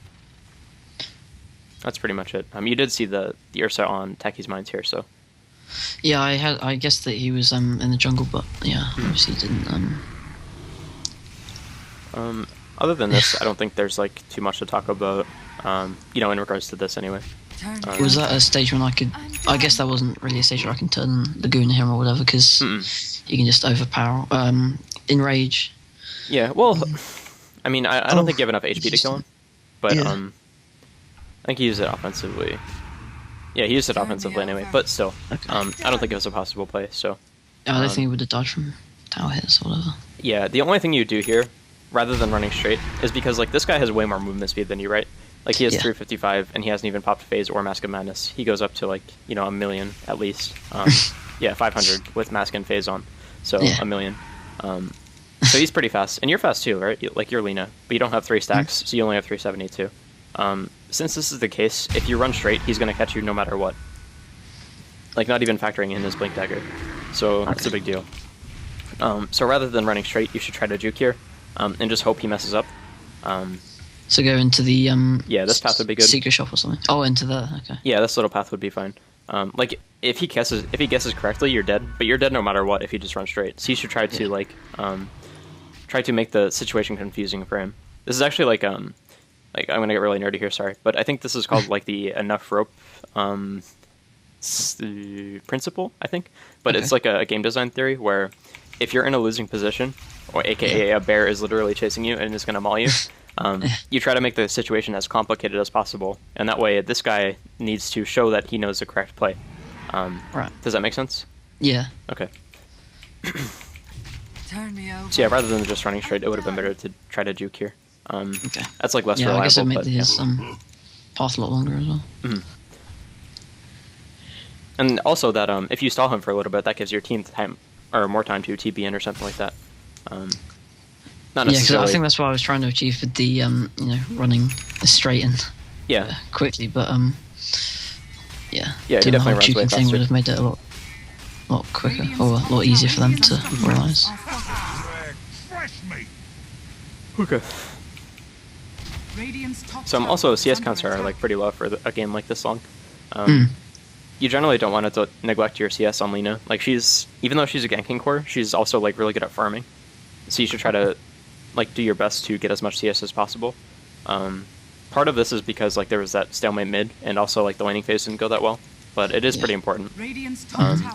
that's pretty much it. You did see the Ursa on Taki's mines here, so. Yeah, I guessed that he was in the jungle, but yeah, obviously didn't. Other than this, I don't think there's like too much to talk about. In regards to this anyway. Was that a stage when I could? I guess that wasn't really a stage where I can turn Lagoon him or whatever, because you can just overpower, enrage. Yeah, well, I mean, I don't think you have enough HP to kill him, but I think he used it offensively. Yeah, he used it offensively anyway, but still, I don't think it was a possible play. So. I don't think he would have dodged from tower hits or whatever. Yeah, the only thing you do here, rather than running straight, is because like this guy has way more movement speed than you, right? Like he has 355, and he hasn't even popped Phase or Mask of Madness. He goes up to like 1 million at least. 500 with Mask and Phase on, so 1 million. So he's pretty fast, and you're fast too, right? Like you're Lina, but you don't have 3 stacks, so you only have 372. Since this is the case, if you run straight, he's gonna catch you no matter what. Like not even factoring in his Blink Dagger, so it's a big deal. So rather than running straight, you should try to juke here, and just hope he messes up. So go into the this path would be good. Secret shop or something. Oh, into the okay. Yeah, this little path would be fine. Like if he guesses correctly, you're dead. But you're dead no matter what if you just run straight. So you should try to try to make the situation confusing for him. This is actually like I'm gonna get really nerdy here. Sorry, but I think this is called like the enough rope principle. I think, but it's like a game design theory where if you're in a losing position, or AKA a bear is literally chasing you and is gonna maul you. You try to make the situation as complicated as possible, and that way this guy needs to show that he knows the correct play. Right. Does that make sense? Yeah. Okay. So yeah, rather than just running straight, it would have been better to try to juke here. Okay. That's like less reliable. I guess it made his path a lot longer as well. And also that if you stall him for a little bit, that gives your team time or more time to TP in or something like that. Not necessarily. Yeah, because I think that's what I was trying to achieve with the running straight and quickly, but yeah, he definitely runs way faster. Thing would have made it a lot quicker or a lot easier for them to realise. Okay. So also CS counts are like pretty low for a game like this long. You generally don't want to neglect your CS on Lina. Like even though she's a ganking core, she's also like really good at farming. So you should try to like do your best to get as much CS as possible. Part of this is because like there was that stalemate mid, and also like the laning phase didn't go that well. But it is pretty important.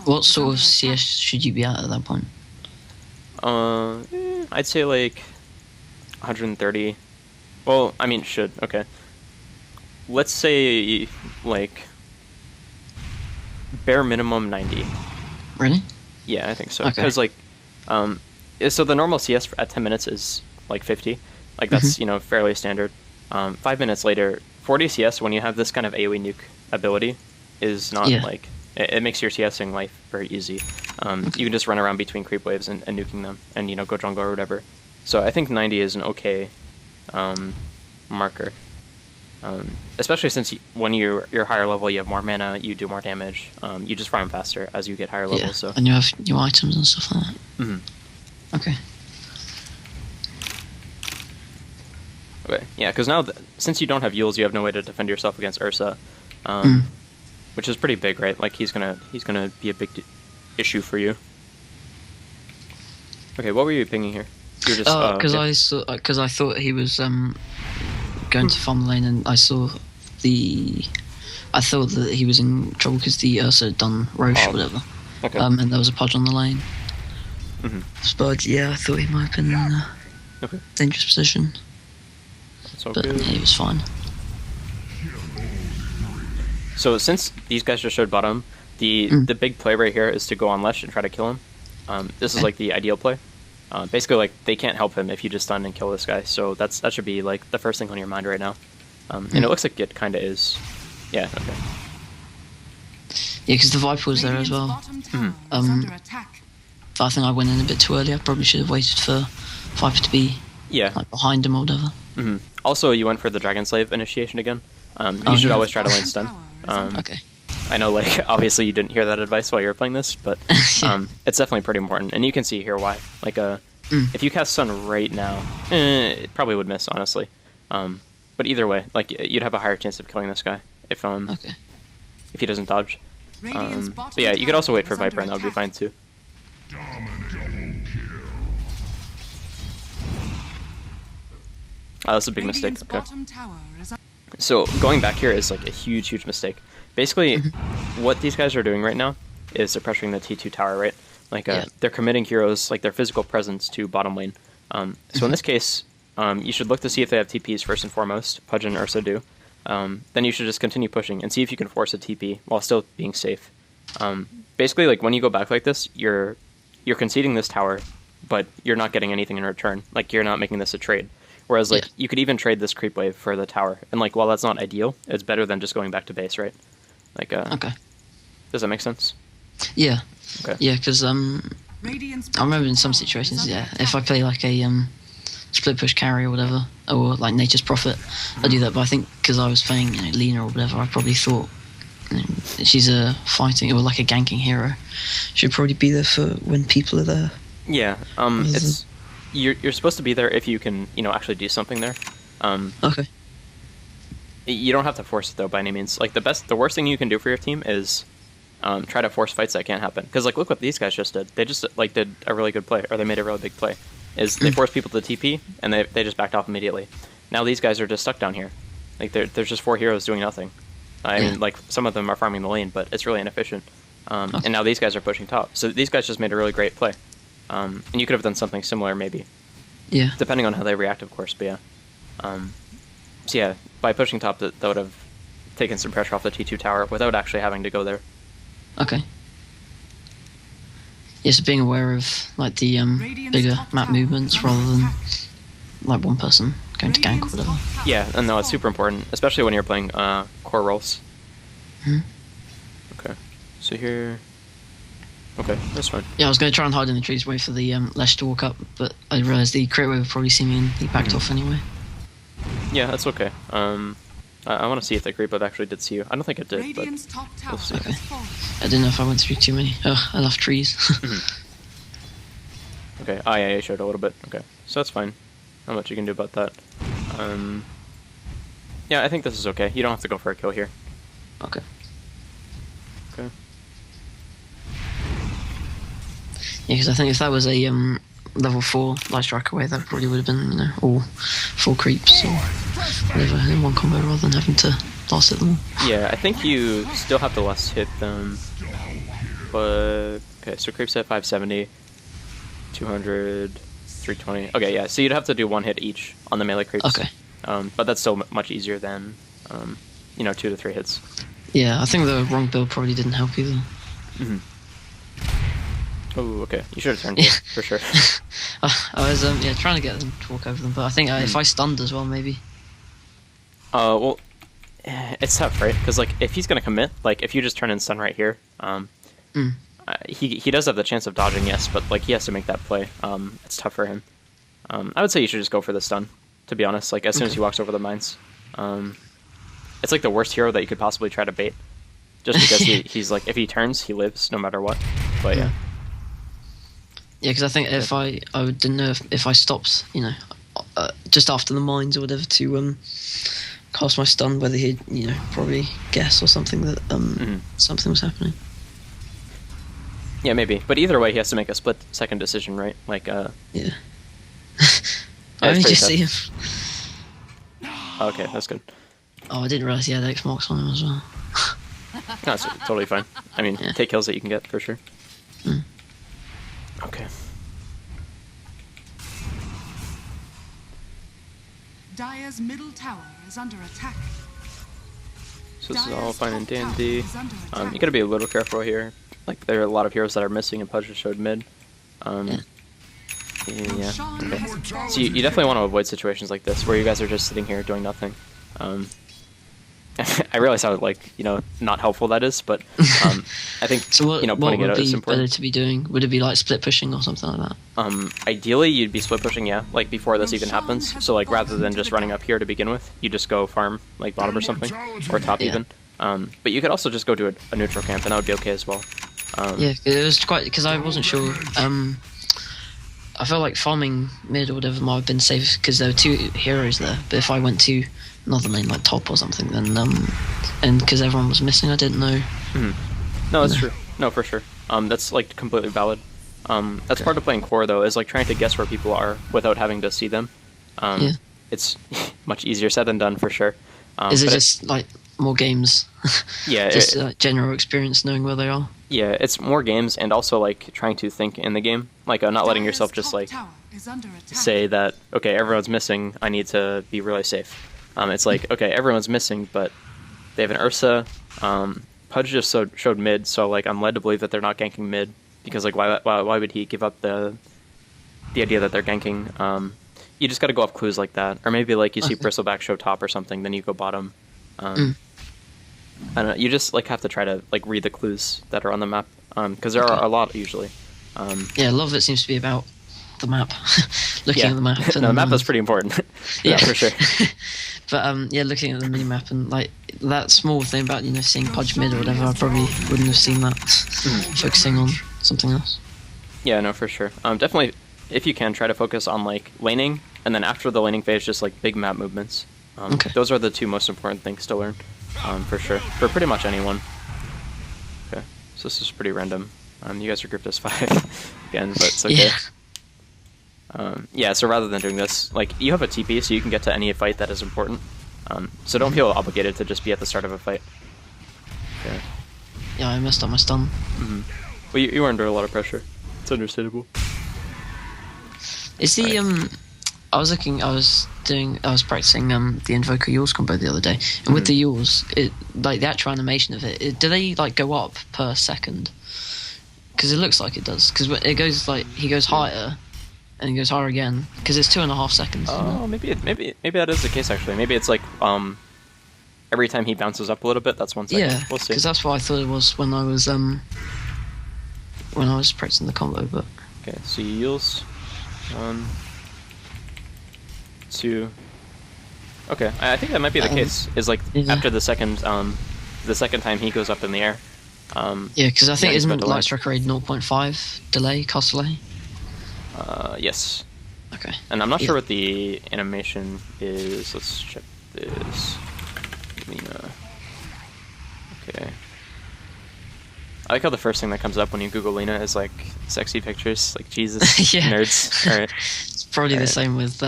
What sort of CS should you be at that point? I'd say like 130. Well, I mean, okay. Let's say like bare minimum 90. Really? Yeah, I think so. Because like, so the normal CS at 10 minutes is like 50. Like that's fairly standard. 5 minutes later, 40 CS when you have this kind of AoE nuke ability is not like it makes your CSing life very easy. You can just run around between creep waves and nuking them, and go jungle or whatever. So I think 90 is an okay marker. Especially since when you're higher level, you have more mana, you do more damage, you just farm faster as you get higher levels. So and you have new items and stuff like that. Okay. Okay, yeah, because now since you don't have Yules, you have no way to defend yourself against Ursa, which is pretty big, right? Like he's gonna be a big issue for you. Okay, what were you pinging here? You're just because I thought he was going to farm the lane, and I thought that he was in trouble because the Ursa had done Roche or whatever. Okay. And there was a Podge on the lane. But yeah, I thought he might have been in a dangerous position. That's all but good. yeah, he was fine. So since these guys just showed bottom, the big play right here is to go on Lesh and try to kill him. This is like the ideal play. Basically, like they can't help him if you just stun and kill this guy. So that should be like the first thing on your mind right now. And it looks like it kind of is. Yeah. Okay. Yeah, because the Viper was there as well. But I think I went in a bit too early. I probably should have waited for Viper to be like behind him or whatever. Also, you went for the Dragon Slave initiation again. You should always try to lane stun. Okay. I know, like, obviously you didn't hear that advice while you were playing this, but it's definitely pretty important. And you can see here why. Like, if you cast stun right now, it probably would miss, honestly. But either way, like, you'd have a higher chance of killing this guy if he doesn't dodge. But yeah, you could also wait for Viper, and that would be fine too. Oh, that's a big mistake. Okay. So going back here is like a huge mistake. Basically, what these guys are doing right now is they're pressuring the T2 tower, right? Like they're committing heroes, like their physical presence, to bottom lane. So in this case, you should look to see if they have TPs first and foremost. Pudge and Ursa do. Then you should just continue pushing and see if you can force a TP while still being safe. Basically, like when you go back like this, you're conceding this tower, but you're not getting anything in return. Like you're not making this a trade. Whereas, like, you could even trade this creep wave for the tower. And, like, while that's not ideal, it's better than just going back to base, right? Like, okay. Does that make sense? Yeah. Okay. Yeah, because, I remember in some situations, if I play, like, a split push carry or whatever, or, like, Nature's Prophet, I do that. But I think because I was playing, Lina or whatever, I probably thought, she's a fighting, or, like, a ganking hero. She'd probably be there for when people are there. Yeah, it's... You're supposed to be there if you can, actually do something there. Okay. You don't have to force it though by any means. Like the worst thing you can do for your team is try to force fights that can't happen. Because like look what these guys just did. They just like did a really good play, or they made a really big play. Is they forced people to TP and they just backed off immediately. Now these guys are just stuck down here. Like there's just 4 heroes doing nothing. I mean, like some of them are farming the lane, but it's really inefficient. And now these guys are pushing top. So these guys just made a really great play. And you could have done something similar, maybe. Yeah. Depending on how they react, of course. But yeah. So yeah, by pushing top, that would have taken some pressure off the T2 tower without actually having to go there. Okay. Yeah, so being aware of like the bigger map movements rather than like one person going to gank or whatever. Yeah, and no, it's super important, especially when you're playing core roles. Okay. So here. Okay, that's fine. Yeah, I was going to try and hide in the trees, wait for the Lesh to walk up, but I realised the crit wave would probably see me and he backed off anyway. Yeah, that's okay. I want to see if the creep wave actually did see you. I don't think it did, but we'll see. Okay. I didn't know if I went through too many. Oh, I love trees. Okay, oh yeah, you showed a little bit. Okay, so that's fine. Not much you can do about that. Yeah, I think this is okay. You don't have to go for a kill here. Okay. Okay. Yeah, because I think if that was a level 4 light strike away, that probably would have been, all 4 creeps or whatever in one combo rather than having to last hit them all. Yeah, I think you still have to last hit them. But okay, so creeps at 570, 200, 320. Okay, yeah, so you'd have to do 1 hit each on the melee creeps. Okay. But that's still much easier than 2 to 3 hits. Yeah, I think the wrong build probably didn't help either. Oh, okay. You should have turned it, for sure. I was trying to get them to walk over them, but I think if I stunned as well, maybe. Well, it's tough, right? Because like if he's gonna commit, like if you just turn and stun right here, he does have the chance of dodging, yes, but like he has to make that play. It's tough for him. I would say you should just go for the stun. To be honest, like as soon as he walks over the mines, it's like the worst hero that you could possibly try to bait. Just because he's like if he turns, he lives no matter what. But yeah. Yeah, because I think if I didn't know if I stopped, just after the mines or whatever to cast my stun, whether he'd probably guess or something that something was happening. Yeah, maybe. But either way, he has to make a split-second decision, right? Like yeah. I only just see him. Okay, that's good. Oh, I didn't realise he had X marks on him as well. No, that's totally fine. I mean, take kills that you can get for sure. Okay. Dire's middle tower is under attack. So this is all fine and dandy. You gotta be a little careful here. Like, there are a lot of heroes that are missing, and Pudge just showed mid. Yeah. Okay. So you definitely want to avoid situations like this, where you guys are just sitting here doing nothing. I realize how, like, not helpful that is, but I think, so what pointing it out is would be important. better to be doing? Would it be like split pushing or something like that? Ideally, you'd be split pushing, yeah, like before this even happens. So, like, rather than just running up here to begin with, you just go farm, like, bottom or something, or top even. But you could also just go to a neutral camp, and that would be okay as well. Yeah, it was quite, because I wasn't sure. I felt like farming mid or whatever might have been safe because there were 2 heroes there. But if I went to another lane like top or something, then and because everyone was missing, I didn't know. No, that's true. No, for sure. That's like completely valid. That's part of playing core though, is like trying to guess where people are without having to see them. It's much easier said than done for sure. Is it just like more games? Yeah, just like general experience knowing where they are. Yeah, it's more games and also like trying to think in the game, like not letting yourself just like say that okay, everyone's missing, I need to be really safe. It's like okay, everyone's missing, but they have an Ursa. Pudge just showed mid, so like I'm led to believe that they're not ganking mid because like why would he give up the idea that they're ganking? You just got to go off clues like that, or maybe like you see Bristleback show top or something, then you go bottom. I don't know. You just like have to try to like read the clues that are on the map because there are a lot usually. Yeah, a lot of it seems to be about the map, looking at the map. And, no, the map is pretty important. Yeah, for sure. But yeah, looking at the mini map and like that small thing about seeing Pudge mid or whatever, I probably wouldn't have seen that. Focusing on something else. Yeah, no, for sure. Definitely, if you can, try to focus on like laning, and then after the laning phase, just like big map movements. Those are the 2 most important things to learn, for sure, for pretty much anyone. Okay, so this is pretty random. You guys are grouped as 5 again, but it's okay. Yeah, so rather than doing this, like, you have a TP, so you can get to any fight that is important. So don't feel obligated to just be at the start of a fight. Okay. Yeah, I messed up my stun. Well, you were under a lot of pressure. It's understandable. Is the I was practicing the Invoker Yours combo the other day, and with the Yours, it like the actual animation of it, do they like go up per second? Because it looks like it does. Because it goes like he goes higher, and he goes higher again. Because it's 2.5 seconds. Oh, maybe that is the case actually. Maybe it's like every time he bounces up a little bit, that's 1 second. Yeah, we'll see. Because that's what I thought it was when I was practicing the combo. But okay, so you heals. 1, 2. Okay, I think that might be the case. Is like after the second time he goes up in the air. Yeah, because I think isn't Light Striker Raid 0.5 delay, cost delay? Yes. Okay. And I'm not sure what the animation is. Let's check this. Lina. Okay. I like how the first thing that comes up when you Google Lina is like sexy pictures. Like Jesus, yeah. Nerds. All right. It's probably the same with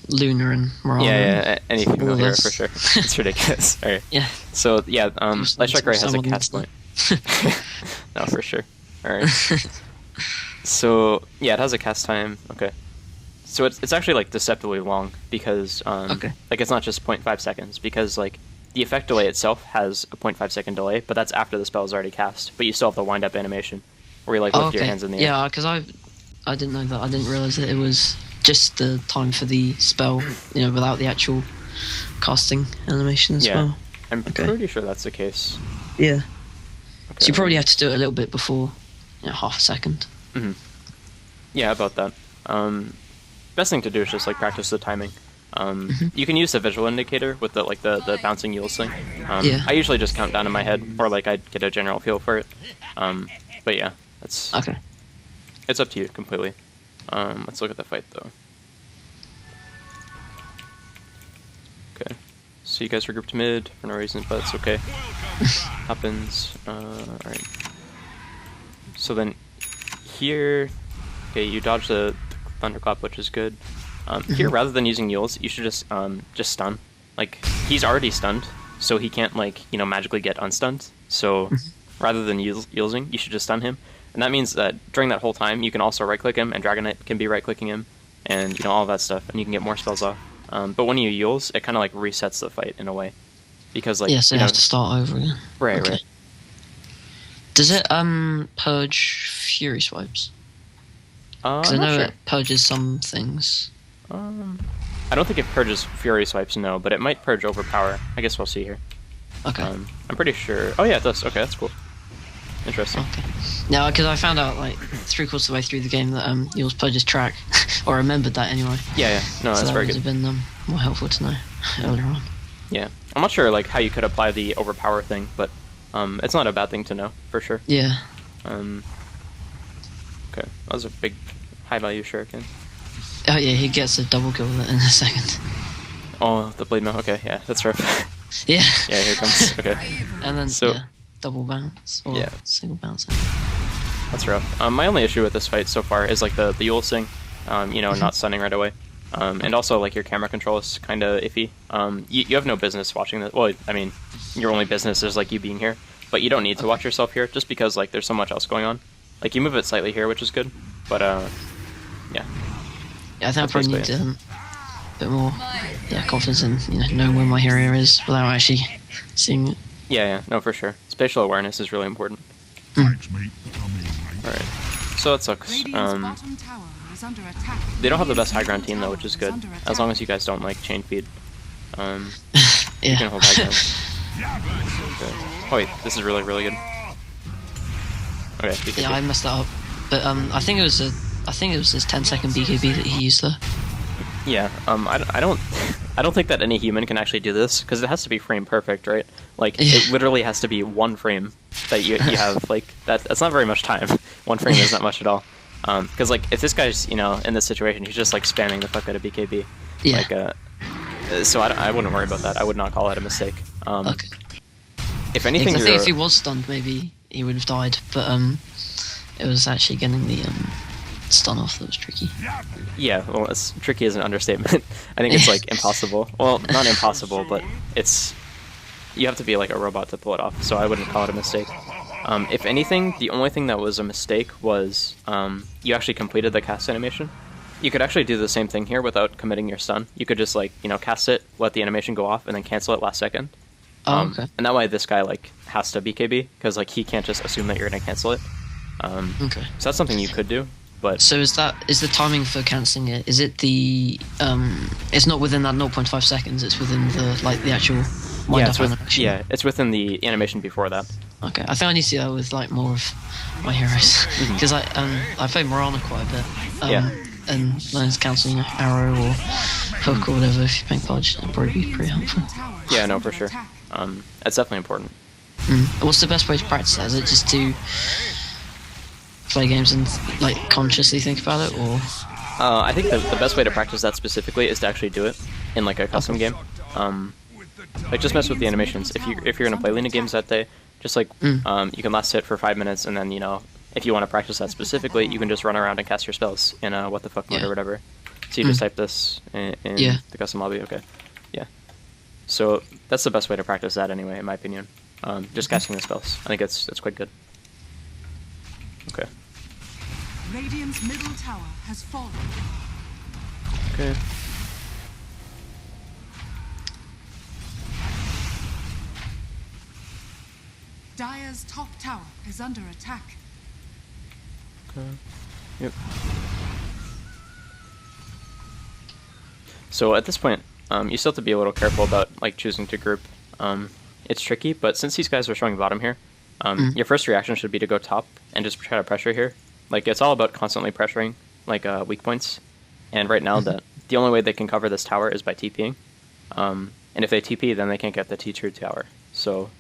Luna and Morana. Yeah, any female hero for sure. It's ridiculous. All right. Yeah. So yeah, Light Strike Ray has a cast point. No, for sure. All right. So yeah, it has a cast time. Okay. So it's actually like deceptively long because like it's not just 0.5 seconds because like the effect delay itself has a 0.5 second delay, but that's after the spell is already cast. But you still have the wind up animation where you like lift your hands in the air. Yeah, because I didn't know that. I didn't realize that it was just the time for the spell, without the actual casting animation as well. I'm pretty sure that's the case. Yeah. Okay. So you probably have to do it a little bit before, half a second. Yeah, about that. Best thing to do is just like practice the timing. You can use the visual indicator with the bouncing Yules thing. I usually just count down in my head, or like I get a general feel for it. But yeah, that's okay. It's up to you completely. Let's look at the fight though. Okay, so you guys are grouped mid for no reason, but it's okay. Happens. Alright. So then here, okay, you dodge the thunderclap, which is good. Here, rather than using Yules, you should just stun. Like, he's already stunned, so he can't magically get unstunned. So rather than Yulesing, you should just stun him. And that means that during that whole time, you can also right-click him, and Dragonite can be right-clicking him, and all that stuff, and you can get more spells off. But when you Yules, it kind of like resets the fight in a way. because like yeah, so you have to start over again. Right, right. Does it purge Fury swipes? Because I I'm not know sure. it purges some things. I don't think it purges Fury swipes, no, but it might purge Overpower. I guess we'll see here. Okay. I'm pretty sure. Oh yeah, it does. Okay, that's cool. Interesting. Okay. No, because I found out like 3/4 of the way through the game that yours purges track, or I remembered that anyway. Yeah. No, so that's that very would good. have been more helpful to know earlier on. Yeah, I'm not sure like how you could apply the Overpower thing, but it's not a bad thing to know for sure. Yeah. Okay, that was a big high value shuriken. Oh yeah, he gets a double kill with it in a second. Oh, the blade mill. Okay, yeah, that's rough. Yeah. Yeah, here it comes. Okay. And then So- double bounce or Yeah. single bounce. That's rough. My only issue with this fight so far is like the Yule Sing, not stunning right away. And also like your camera control is kind of iffy. You have no business watching this. Well, I mean, your only business is like you being here, but you don't need to watch yourself here just because like there's so much else going on. Like you move it slightly here, which is good, but yeah. Yeah, I think I probably need basically a bit more confidence in knowing where my hero is without actually seeing it. Yeah, no, for sure. Spatial awareness is really important. Thanks, mate. Alright, so that sucks. Radiant's bottom tower is under attack. They don't have the best high ground team though, which is good. As long as you guys don't like chain feed. You can hold high ground. Okay. Oh wait, this is really, really good. Okay, BKB. Yeah, I messed that up, but I think it was his 10-second BKB that he used there. Yeah, I don't think that any human can actually do this because it has to be frame perfect, right? Like it literally has to be one frame that you have. Like that's not very much time. One frame is not much at all. Because like if this guy's in this situation, he's just like spamming the fuck out of BKB. Yeah. Like so I wouldn't worry about that. I would not call it a mistake. Okay. If anything, I think if he was stunned, maybe he would have died. But it was actually getting the stun off that was tricky. Yeah, well, it's tricky as an understatement. I think it's like impossible. Well, not impossible, but you have to be like a robot to pull it off. So I wouldn't call it a mistake. If anything, the only thing that was a mistake was you actually completed the cast animation. You could actually do the same thing here without committing your stun. You could just like cast it, let the animation go off, and then cancel it last second. Okay. And that way this guy like has to BKB because like he can't just assume that you're gonna cancel it. Okay. So that's something you could do. But So is the timing for cancelling it? Is it the it's not within that 0.5 seconds? It's within the actual wind up animation. it's within the animation before that. Okay, I think I need to do that with like more of my heroes because I played Morana quite a bit. And learn to cancel arrow or hook or whatever if you're playing Pudge. That'd probably be pretty helpful. Yeah, no, for sure. That's definitely important. What's the best way to practice that? Is it just to play games and like consciously think about it, or? I think the best way to practice that specifically is to actually do it in like a custom game. Like just mess with the animations. If you're gonna play Lina games that day, just like you can last hit for 5 minutes, and then if you want to practice that specifically, you can just run around and cast your spells in what the fuck mode or whatever. So you just type this in the custom lobby. Okay, yeah. So that's the best way to practice that anyway, in my opinion. Just casting the spells. I think it's quite good. Okay. Radiant's middle tower has fallen. Okay. Dire's top tower is under attack. Okay. Yep. So at this point, you still have to be a little careful about like choosing to group. It's tricky, but since these guys are showing bottom here, your first reaction should be to go top and just try to pressure here. Like it's all about constantly pressuring like weak points. And right now, the only way they can cover this tower is by TPing. And if they TP, then they can't get the T-true tower. So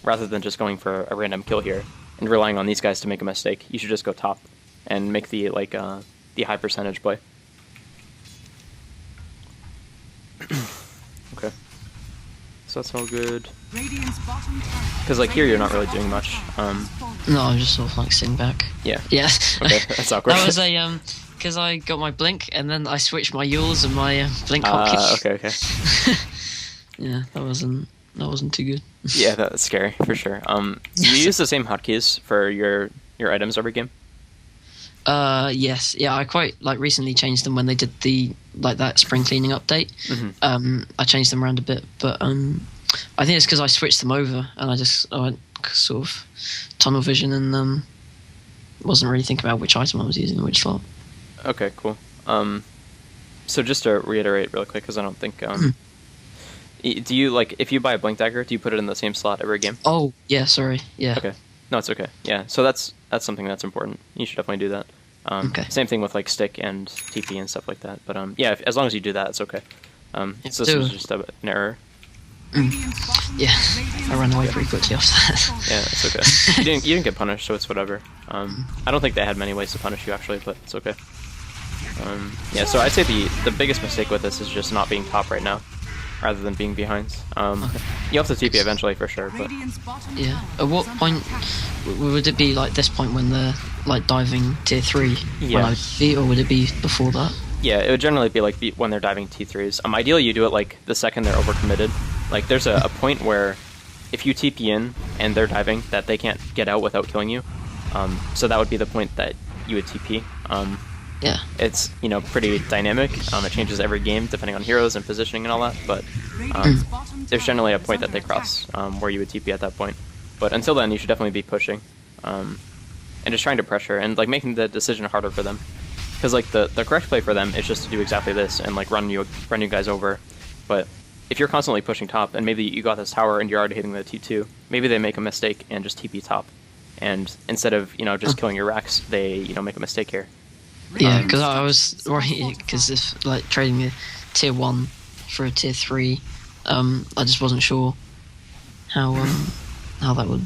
rather than just going for a random kill here and relying on these guys to make a mistake, you should just go top and make the the high percentage play. Okay. So that's all good. Because like here you're not really doing much. No, I'm just sort of like sitting back. Yeah. Yeah. Okay, that's awkward. That was because I got my blink and then I switched my Yules and my blink hotkey. Okay. Yeah, that wasn't too good. Yeah, that's scary for sure. Do you use the same hotkeys for your items every game? Yes. Yeah, I quite recently changed them when they did that spring cleaning update. I changed them around a bit, but I think it's because I switched them over and I went sort of tunnel vision and wasn't really thinking about which item I was using in which slot. Okay, cool. So just to reiterate real quick, because I don't think do you like if you buy a blink dagger, do you put it in the same slot every game? Oh yeah, sorry, yeah. Okay, no, it's okay. Yeah, so that's something that's important. You should definitely do that. Okay. Same thing with like stick and TP and stuff like that. But yeah, as long as you do that, it's okay. So this was just an error. Yeah, I ran away pretty quickly after that. Yeah, it's okay. You didn't get punished, so it's whatever. I don't think they had many ways to punish you actually, but it's okay. Yeah, so I'd say the biggest mistake with this is just not being top right now, rather than being behind. You have to TP eventually for sure, but yeah. At what point would it be like this point when they're like diving tier 3 when I beat, or would it be before that? Yeah, it would generally be like when they're diving T3s. Ideally, you do it like the second they're overcommitted. Like there's a point where if you TP in and they're diving, that they can't get out without killing you. So that would be the point that you would TP. Yeah. It's pretty dynamic. It changes every game depending on heroes and positioning and all that. But there's generally a point that they cross where you would TP at that point. But until then, you should definitely be pushing and just trying to pressure and like making the decision harder for them. Because like the correct play for them is just to do exactly this and like run you guys over. But if you're constantly pushing top and maybe you got this tower and you're already hitting the T2, maybe they make a mistake and just TP top. And instead of just killing your racks, they make a mistake here. Yeah, because I was worried because if like trading a tier 1 for a tier 3, I just wasn't sure how that would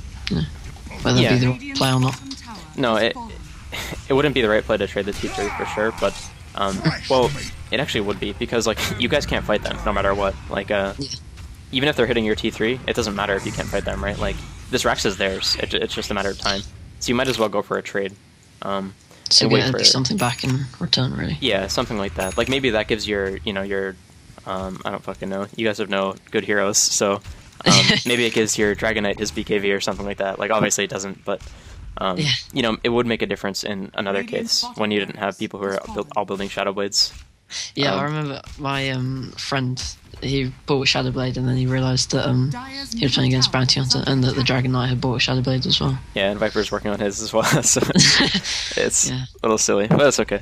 whether it'd be the right play or not. No, it wouldn't be the right play to trade the T3 for sure, but well, it actually would be because like you guys can't fight them no matter what. Like even if they're hitting your T3, it doesn't matter if you can't fight them, right? Like this Rex is theirs. It's just a matter of time. So you might as well go for a trade. So get at least something back in return, really. Yeah, something like that. Like maybe that gives your I don't fucking know. You guys have no good heroes, so maybe it gives your Dragon Knight his BKB or something like that. Like obviously it doesn't, but it would make a difference in another case when you didn't have people who are all building Shadow Blades. Yeah, I remember my friend, he bought Shadow Blade and then he realised that he was playing against Bounty Hunter and that the Dragon Knight had bought Shadow Blade as well. Yeah, and Viper's working on his as well, so it's a little silly, but it's okay.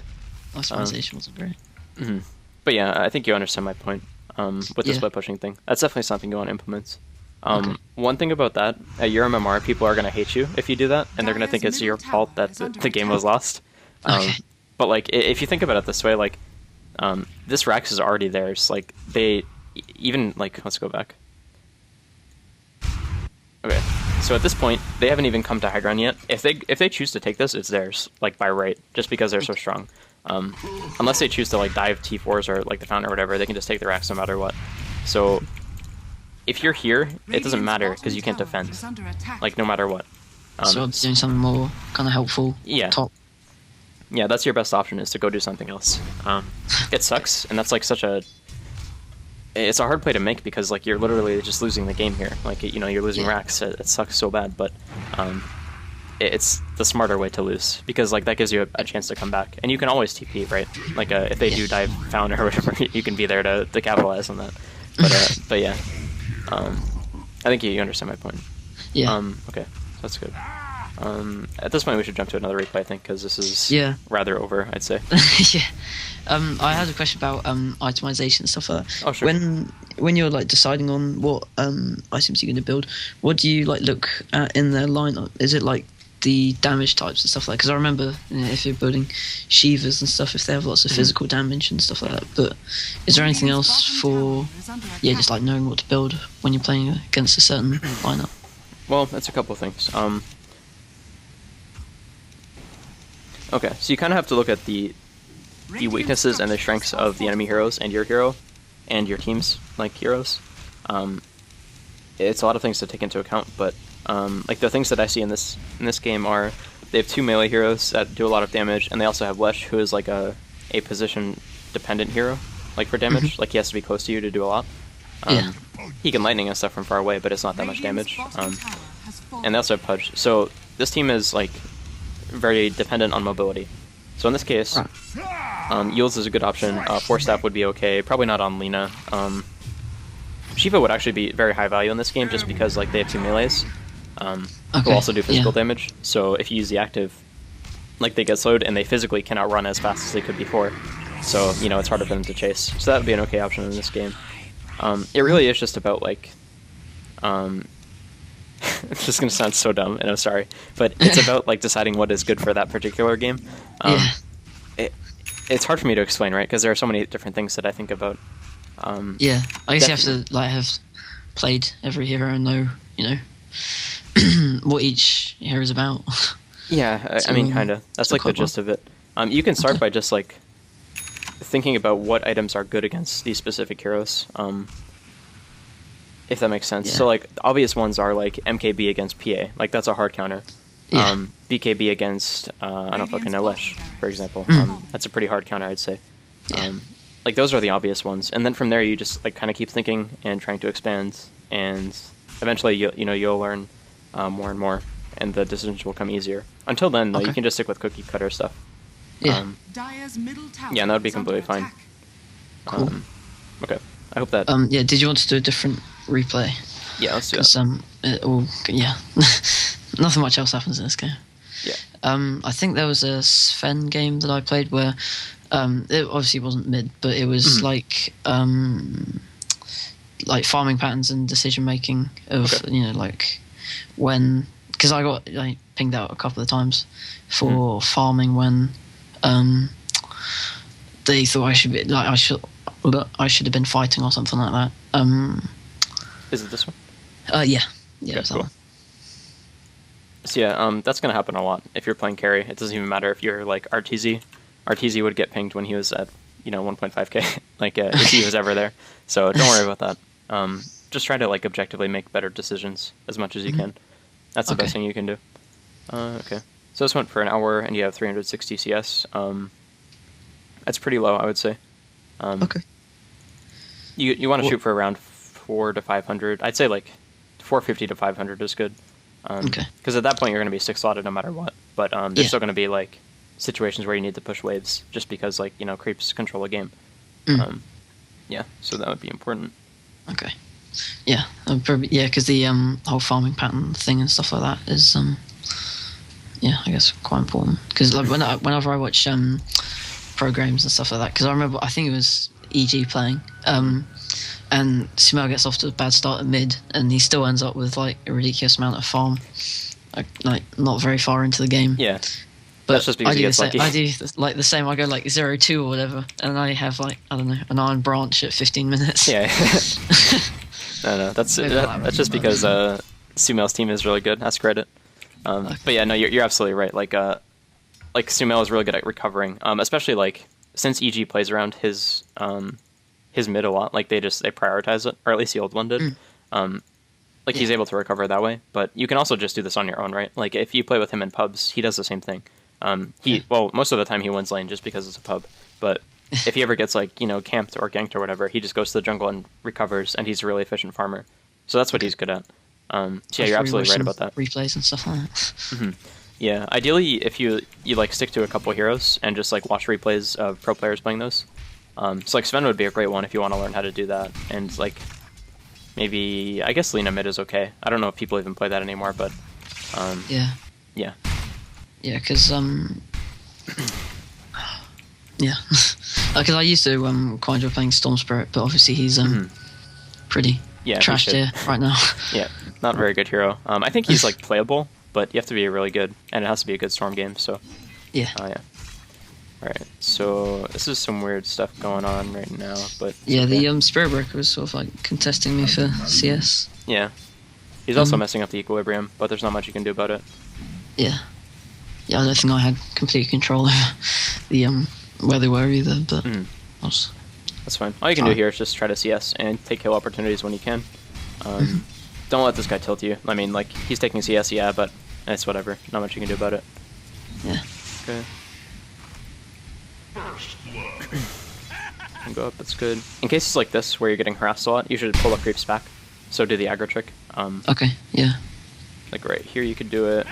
Optimization wasn't great. But yeah, I think you understand my point with the split pushing thing. That's definitely something you want to implement. One thing about that, at your MMR, people are going to hate you if you do that, and they're going to think it's your fault that the game was lost. But like, if you think about it this way, like, this Rax is already theirs. Like, they even like, let's go back. Okay, so at this point, they haven't even come to high ground yet. If they choose to take this, it's theirs, like by right, just because they're so strong. Unless they choose to like dive T4s or like the fountain or whatever, they can just take the Rax no matter what. So if you're here, it doesn't matter because you can't defend, like no matter what. So it's doing something more kind of helpful. Yeah. Top. Yeah, that's your best option, is to go do something else. It sucks, and that's like it's a hard play to make because like you're literally just losing the game here. Like you're losing racks. It sucks so bad, but it's the smarter way to lose because like that gives you a chance to come back, and you can always TP, right? Like if they do dive fountain or whatever, you can be there to capitalize on that. But yeah, I think you understand my point. Yeah. Okay, that's good. At this point, we should jump to another replay, I think, because this is rather over, I'd say. Yeah. I had a question about itemization and stuff like that. Oh, sure. When you're like deciding on what items you're going to build, what do you like look at in their lineup? Is it like the damage types and stuff like that? Because I remember if you're building Shivas and stuff, if they have lots of physical damage and stuff like that. But is there anything else for just like knowing what to build when you're playing against a certain lineup? Well, that's a couple of things. Okay, so you kind of have to look at the weaknesses and the strengths of the enemy heroes and your hero and your team's like heroes. It's a lot of things to take into account, but like the things that I see in this game are they have 2 melee heroes that do a lot of damage, and they also have Lesh, who is like a position dependent hero, like for damage. Like he has to be close to you to do a lot. He can lightning and stuff from far away, but it's not that much damage. And they also have Pudge. So this team is like very dependent on mobility. So in this case, Yields is a good option. Force Staff would be okay. Probably not on Lina. Shiva would actually be very high value in this game just because like they have 2 melees who Okay, also do physical yeah. damage. So if you use the active, like they get slowed and they physically cannot run as fast as they could before. So you know it's harder for them to chase. So that would be an okay option in this game. It really is just about like, it's just gonna sound so dumb, and I'm sorry, but it's about like deciding what is good for that particular game. It's hard for me to explain, right? Because there are so many different things that I think about. Yeah, I guess you have to like have played every hero and know, you know, what each hero is about. Yeah, I mean, kind of. That's like the gist of it. You can start by just like thinking about what items are good against these specific heroes, if that makes sense. Yeah. So like the obvious ones are like MKB against PA, like that's a hard counter. Yeah. BKB against I don't fucking know, Lesh, for example. That's a pretty hard counter, I'd say. Yeah. Like those are the obvious ones, and then from there you just like kind of keep thinking and trying to expand, and eventually you'll learn more and more, and the decisions will come easier. Until then, though, you can just stick with cookie cutter stuff. Yeah. Dire's middle tower Yeah, and that would be is under completely fine. attack. Cool. Okay, I hope that. Yeah, did you want to do a different replay? Yeah, let's do Because that. yeah, nothing much else happens in this game. Yeah. I think there was a Sven game that I played where it obviously wasn't mid, but it was like farming patterns and decision making of like when, because I got like pinged out a couple of times for farming when they thought I should be like I should have been fighting or something like that. Is it this one? Yeah, Okay, it's that cool. one. So yeah, that's gonna happen a lot if you're playing carry. It doesn't even matter if you're like RTZ. RTZ would get pinged when he was at 1.5k, like if he was ever there. So don't worry about that. Just try to like objectively make better decisions as much as you can. That's the best thing you can do. Okay. So this went for an hour, and you have 360 CS. That's pretty low, I would say. Okay. You want to shoot for around 400 to 500. I'd say like 450 to 500 is good. Okay. Because at that point you're going to be 6-slotted no matter what. But there's still going to be like situations where you need to push waves, just because like creeps control a game. Yeah. So that would be important. Okay. Yeah. Probably, yeah, because the whole farming pattern thing and stuff like that is yeah, I guess quite important. Because like whenever I watch programs and stuff like that, because I remember I think it was EG playing. And Sumail gets off to a bad start at mid, and he still ends up with like a ridiculous amount of farm, like not very far into the game. Yeah, but that's just because he gets lucky. I do like the same. I go like 0-2 or whatever, and I have like I don't know an iron branch at 15 minutes. Yeah. No, that's just because Sumail's team is really good. That's credit. But yeah, no, you're absolutely right. Like Sumail is really good at recovering, especially like since EG plays around his mid a lot. Like they prioritize it, or at least the old one did. He's able to recover that way. But you can also just do this on your own, right? Like if you play with him in pubs, he does the same thing. Most of the time he wins lane just because it's a pub. But if he ever gets like camped or ganked or whatever, he just goes to the jungle and recovers, and he's a really efficient farmer. So that's what he's good at. So yeah, you're absolutely right about that. Replays and stuff like that. Yeah, ideally if you like stick to a couple heroes and just like watch replays of pro players playing those. So like Sven would be a great one if you want to learn how to do that, and like maybe I guess Lina mid is okay. I don't know if people even play that anymore, but yeah, because yeah, because I used to quite enjoy playing Storm Spirit, but obviously he's pretty trashed here right now. Yeah, not a very good hero. I think he's like playable, but you have to be really good, and it has to be a good Storm game. So yeah. Yeah. Alright, so this is some weird stuff going on right now, but yeah, the Spirit Breaker was sort of like contesting me for CS. Yeah, he's also messing up the equilibrium, but there's not much you can do about it. Yeah, I don't think I had complete control over the where they were either, but that's fine. All you can do here is just try to CS and take kill opportunities when you can. Don't let this guy tilt you. I mean, like he's taking CS, yeah, but it's whatever. Not much you can do about it. Yeah. Okay. Go up, that's good. In cases like this, where you're getting harassed a lot, you should pull the creeps back. So do the aggro trick. Okay, yeah. Like right here you could do it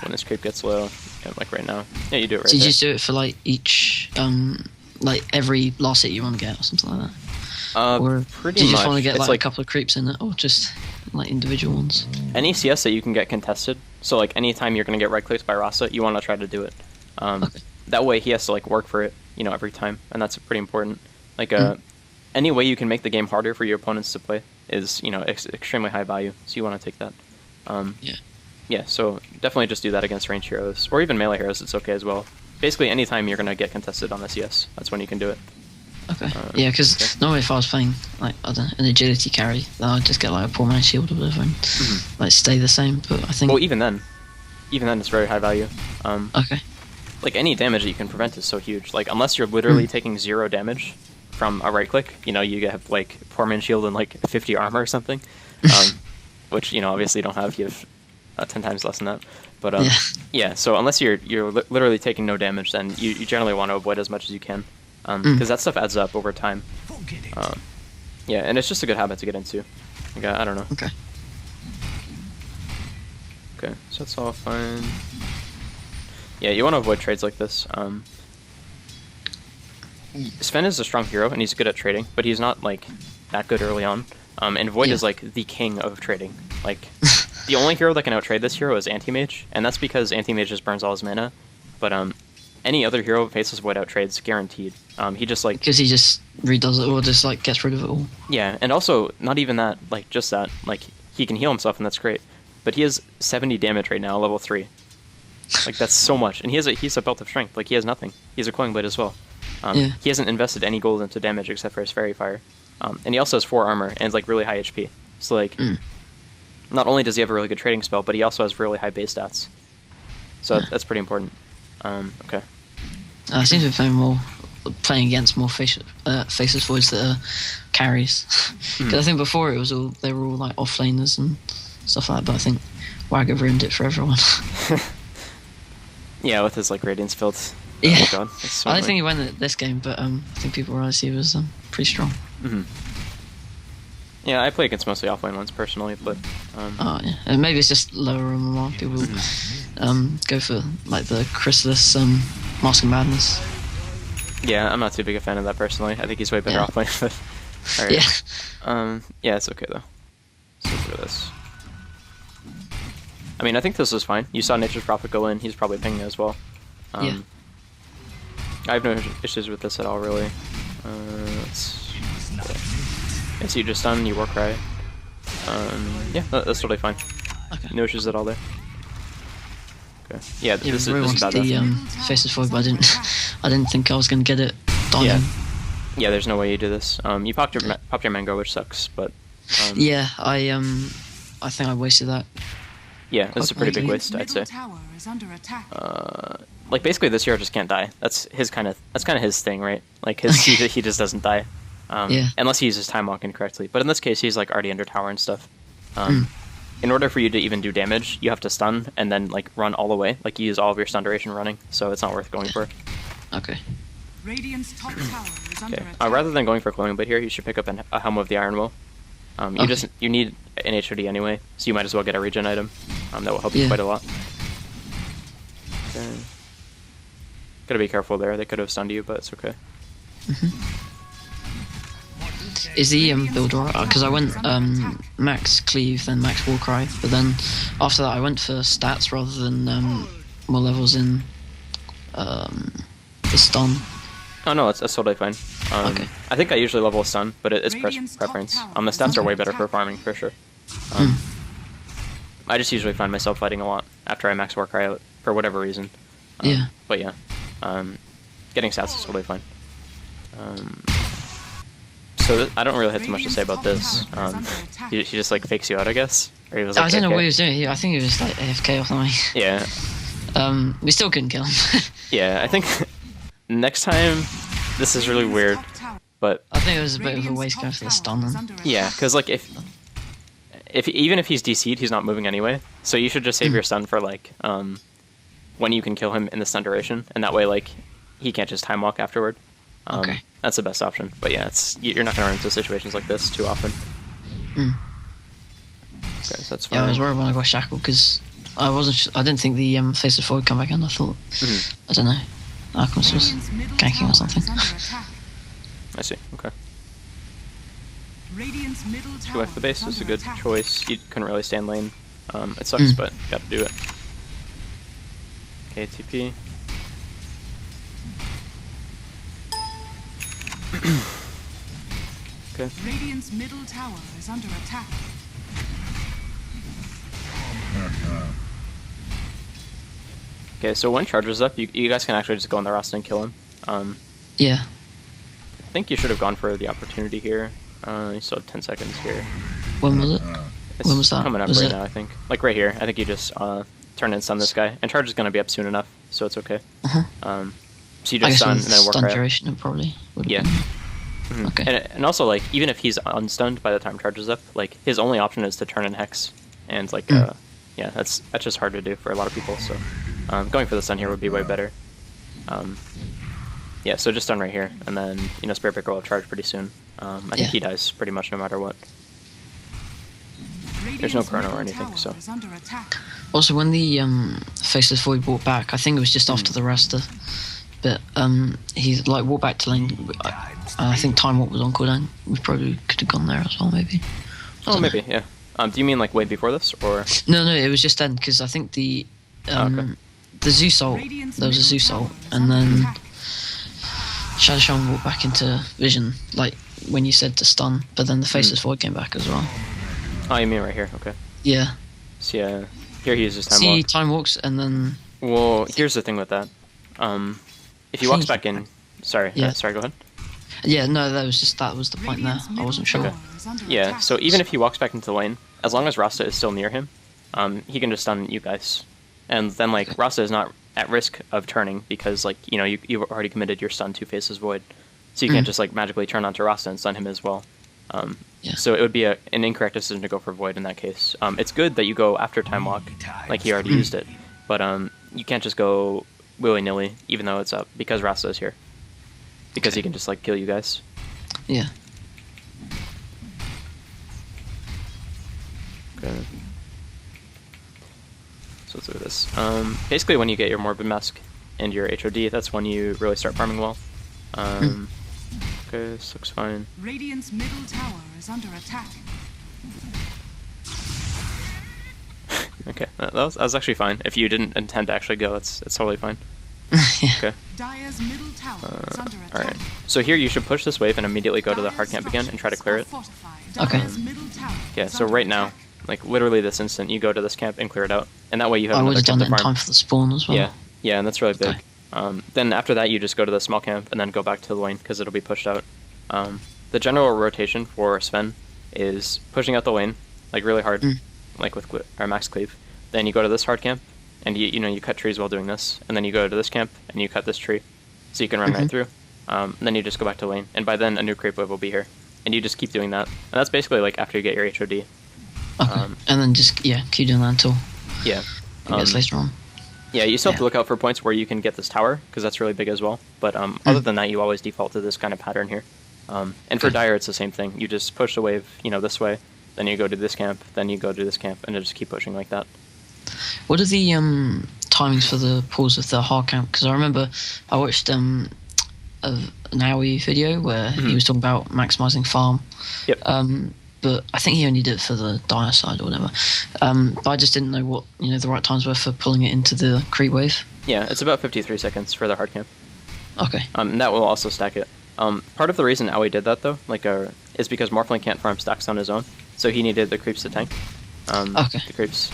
when this creep gets low. Yeah, like right now. Yeah, you do it right So you there. just do it for like each, like every last hit you want to get or something like that? Or pretty do you just much. want to get It's like a couple of creeps in it, or just like individual ones? Any CS that you can get contested. So like anytime you're gonna get right-clicked by Rasa, you want to try to do it. Okay. That way he has to like work for it, every time, and that's pretty important. Like any way you can make the game harder for your opponents to play is extremely high value. So you want to take that. Yeah. Yeah. So definitely just do that against ranged heroes or even melee heroes. It's okay as well. Basically, anytime you're gonna get contested on the CS, that's when you can do it. Okay. Yeah, because normally if I was playing like I don't know, an agility carry, then I'd just get like a poor man's shield or whatever and like stay the same. But I think well, even then it's very high value. Okay. Like any damage that you can prevent is so huge. Like unless you're literally taking 0 damage from a right click, you have like poor man's shield and like 50 armor or something, which obviously you don't have. You have 10 times less than that. But yeah. So unless you're literally taking no damage, then you generally want to avoid as much as you can. Because that stuff adds up over time. Yeah, and it's just a good habit to get into. Like, I don't know. Okay. Okay, so that's all fine. Yeah, you want to avoid trades like this. Sven is a strong hero, and he's good at trading, but he's not, like, that good early on. And Void is, like, the king of trading. Like, the only hero that can out-trade this hero is Anti-Mage, and that's because Anti-Mage just burns all his mana. But, any other hero faces Void out trades guaranteed. He just like because he just redoes it or just like gets rid of it all. Yeah, and also not even that, like just that, like he can heal himself and that's great. But he has 70 damage right now, level 3. Like that's so much, and he's a belt of strength. Like he has nothing. He has a coin blade as well. He hasn't invested any gold into damage except for his fairy fire, and he also has 4 armor and like really high HP. So like, not only does he have a really good trading spell, but he also has really high base stats. So that's pretty important. Okay. I seem to be playing against more faceless voids that are carries. Because I think before they were all like offlaners and stuff like that. But I think Wagger ruined it for everyone. Yeah, with his like radiance fields. Yeah. Oh god. So I don't think he went at this game, but I think people realized he was pretty strong. Yeah, I play against mostly offlane ones personally, but. Oh yeah, and maybe it's just lower MMR. People go for like the Chrysalis Mask of Madness. Yeah, I'm not too big a fan of that personally. I think he's way better offlane. But all right. Yeah, it's okay though. Let's look at this. I mean, I think this was fine. You saw Nature's Prophet go in. He's probably pinging as well. Yeah. I have no issues with this at all, really. Yeah, so you just stun, you Warcry. Yeah, that's totally fine. Okay. No issues at all there. Okay. Yeah, this really is bad. The faceless void, but I didn't think I was gonna get it done. Yeah, there's no way you do this. You popped your mango, which sucks, but. Yeah, I think I wasted that. Yeah, this is a pretty big waste, I'd say. Like basically, this hero just can't die. That's kind of his thing, right? Like he just doesn't die. Unless he uses time walk incorrectly. But in this case, he's like already under tower and stuff. In order for you to even do damage, you have to stun and then like run all the way. Like you use all of your stun duration running, so it's not worth going for. Okay. Radiant's top tower is under attack. Rather than going for Glowing Blade here, you should pick up a Helm of the Iron Will. You need an HOD anyway, so you might as well get a regen item. That will help you quite a lot. Okay. Gotta be careful there. They could have stunned you, but it's okay. Is the build alright? Because I went max cleave, then max warcry, but then after that I went for stats rather than more levels in the stun. Oh no, that's totally fine. Okay. I think I usually level a stun, but it's preference. The stats are way better for farming for sure. I just usually find myself fighting a lot after I max Warcry out for whatever reason. But yeah, getting stats is totally fine. So I don't really have too much to say about this. He just like fakes you out, I guess. Or he was like, I don't know what he was doing. I think he was like AFK or something. Yeah. We still couldn't kill him. Yeah, I think next time this is really weird, but I think it was a bit of a waste going for the stun. Yeah, because like if even if he's DC'd, he's not moving anyway. So you should just save your stun for like when you can kill him in the stun duration, and that way like he can't just time walk afterward. Okay. That's the best option. But yeah, you're not gonna run into situations like this too often. Okay, so that's fine. Yeah, I was worried when I got shackled because I didn't think the face of four would come back in. I thought I don't know, Arkham was ganking or something. I see. Okay. Radiant's middle Go tower back to the base. is It's a under good attack. choice. You couldn't really stand lane. It sucks, but got to do it. Okay, TP. Okay. Radiant's middle tower is under attack. Okay, so when charges up, you guys can actually just go on the Rasta and kill him. Yeah. I think you should have gone for the opportunity here. You still have 10 seconds here. When was it? It's When was that? coming up Was right it- now, I think. Like right here. I think you just turn and stun this guy. And charge is going to be up soon enough, so it's okay. Uh-huh. So you I just guess stun and with then work stun right up. duration, it probably would Yeah. have Mhm. Okay. And also, like, even if he's unstunned by the time charges up, like, his only option is to turn and hex. And, like, yeah, that's just hard to do for a lot of people, so going for the stun here would be way better. Yeah, so just stun right here, and then, you know, Spirit Breaker will charge pretty soon. I think he dies pretty much no matter what. There's no Radiant's chrono or middle anything, tower so... is under attack. Also, when the Faceless Void walked back, I think it was just after the Rasta, but he like walked back to lane. I think Time Walk was on cooldown. We probably could have gone there as well, maybe. Oh, maybe, yeah. Do you mean, like, way before this, or...? No, it was just then, because I think the the Zeus ult, there was a Zeus ult, and then Shadow Shaman walked back into Vision, like when you said to stun, but then the Faceless Void came back as well. Oh, you mean right here, okay. Yeah. So, yeah, here he uses Time See, Walk. Time Walks, and then... Well, here's the thing with that. If he walks back in... Sorry, Yeah. sorry, go ahead. Yeah, no, that was the point there. Radiant's I middle wasn't sure. tower is under Yeah, attack. so even if he walks back into the lane, as long as Rasta is still near him, he can just stun you guys. And then, like, Rasta is not at risk of turning because, like, you know, you've already committed your stun to Faceless Void. So you can't just, like, magically turn onto Rasta and stun him as well. Yeah. So it would be an incorrect decision to go for Void in that case. It's good that you go after Time Walk, like he already used it. But you can't just go willy-nilly, even though it's up, because Rasta is here. Because he can just, like, kill you guys. Yeah. Okay. So let's look at this. Basically, when you get your Morbid Mask and your HOD, that's when you really start farming well. Okay, this looks fine. Radiant's middle tower is under attack. Okay, that was actually fine. If you didn't intend to actually go, it's totally fine. Yeah. Okay. Dire's middle tower is under attack. Alright. So here you should push this wave and immediately go to the hard camp again and try to clear it. Okay. Dire's middle tower Yeah, is so under right now, attack. like literally this instant, you go to this camp and clear it out. And that way you have I would another have camp done to it in farm. time for the spawn as well. Yeah, and that's really big. Okay. Then after that, you just go to the small camp and then go back to the lane because it'll be pushed out. The general rotation for Sven is pushing out the lane, like really hard, like with our max cleave. Then you go to this hard camp, and you cut trees while doing this, and then you go to this camp and you cut this tree, so you can run right through. And then you just go back to lane, and by then a new creep wave will be here, and you just keep doing that. And that's basically like after you get your HOD. Okay. And then just keep doing that until Yeah. it gets later on. Yeah, you still have to look out for points where you can get this tower, because that's really big as well. But other than that, you always default to this kind of pattern here. And for Dire, it's the same thing. You just push the wave, this way, then you go to this camp, then you go to this camp, and you just keep pushing like that. What are the timings for the pause of the hard camp? Because I remember I watched an Aoi video where he was talking about maximizing farm. Yep. But I think he only did it for the Dire side or whatever. But I just didn't know what the right times were for pulling it into the creep wave. Yeah, it's about 53 seconds for the hard camp. Okay. And that will also stack it. Part of the reason Aoi did that, though, is because Morphling can't farm stacks on his own, so he needed the creeps to tank. Okay. The creeps.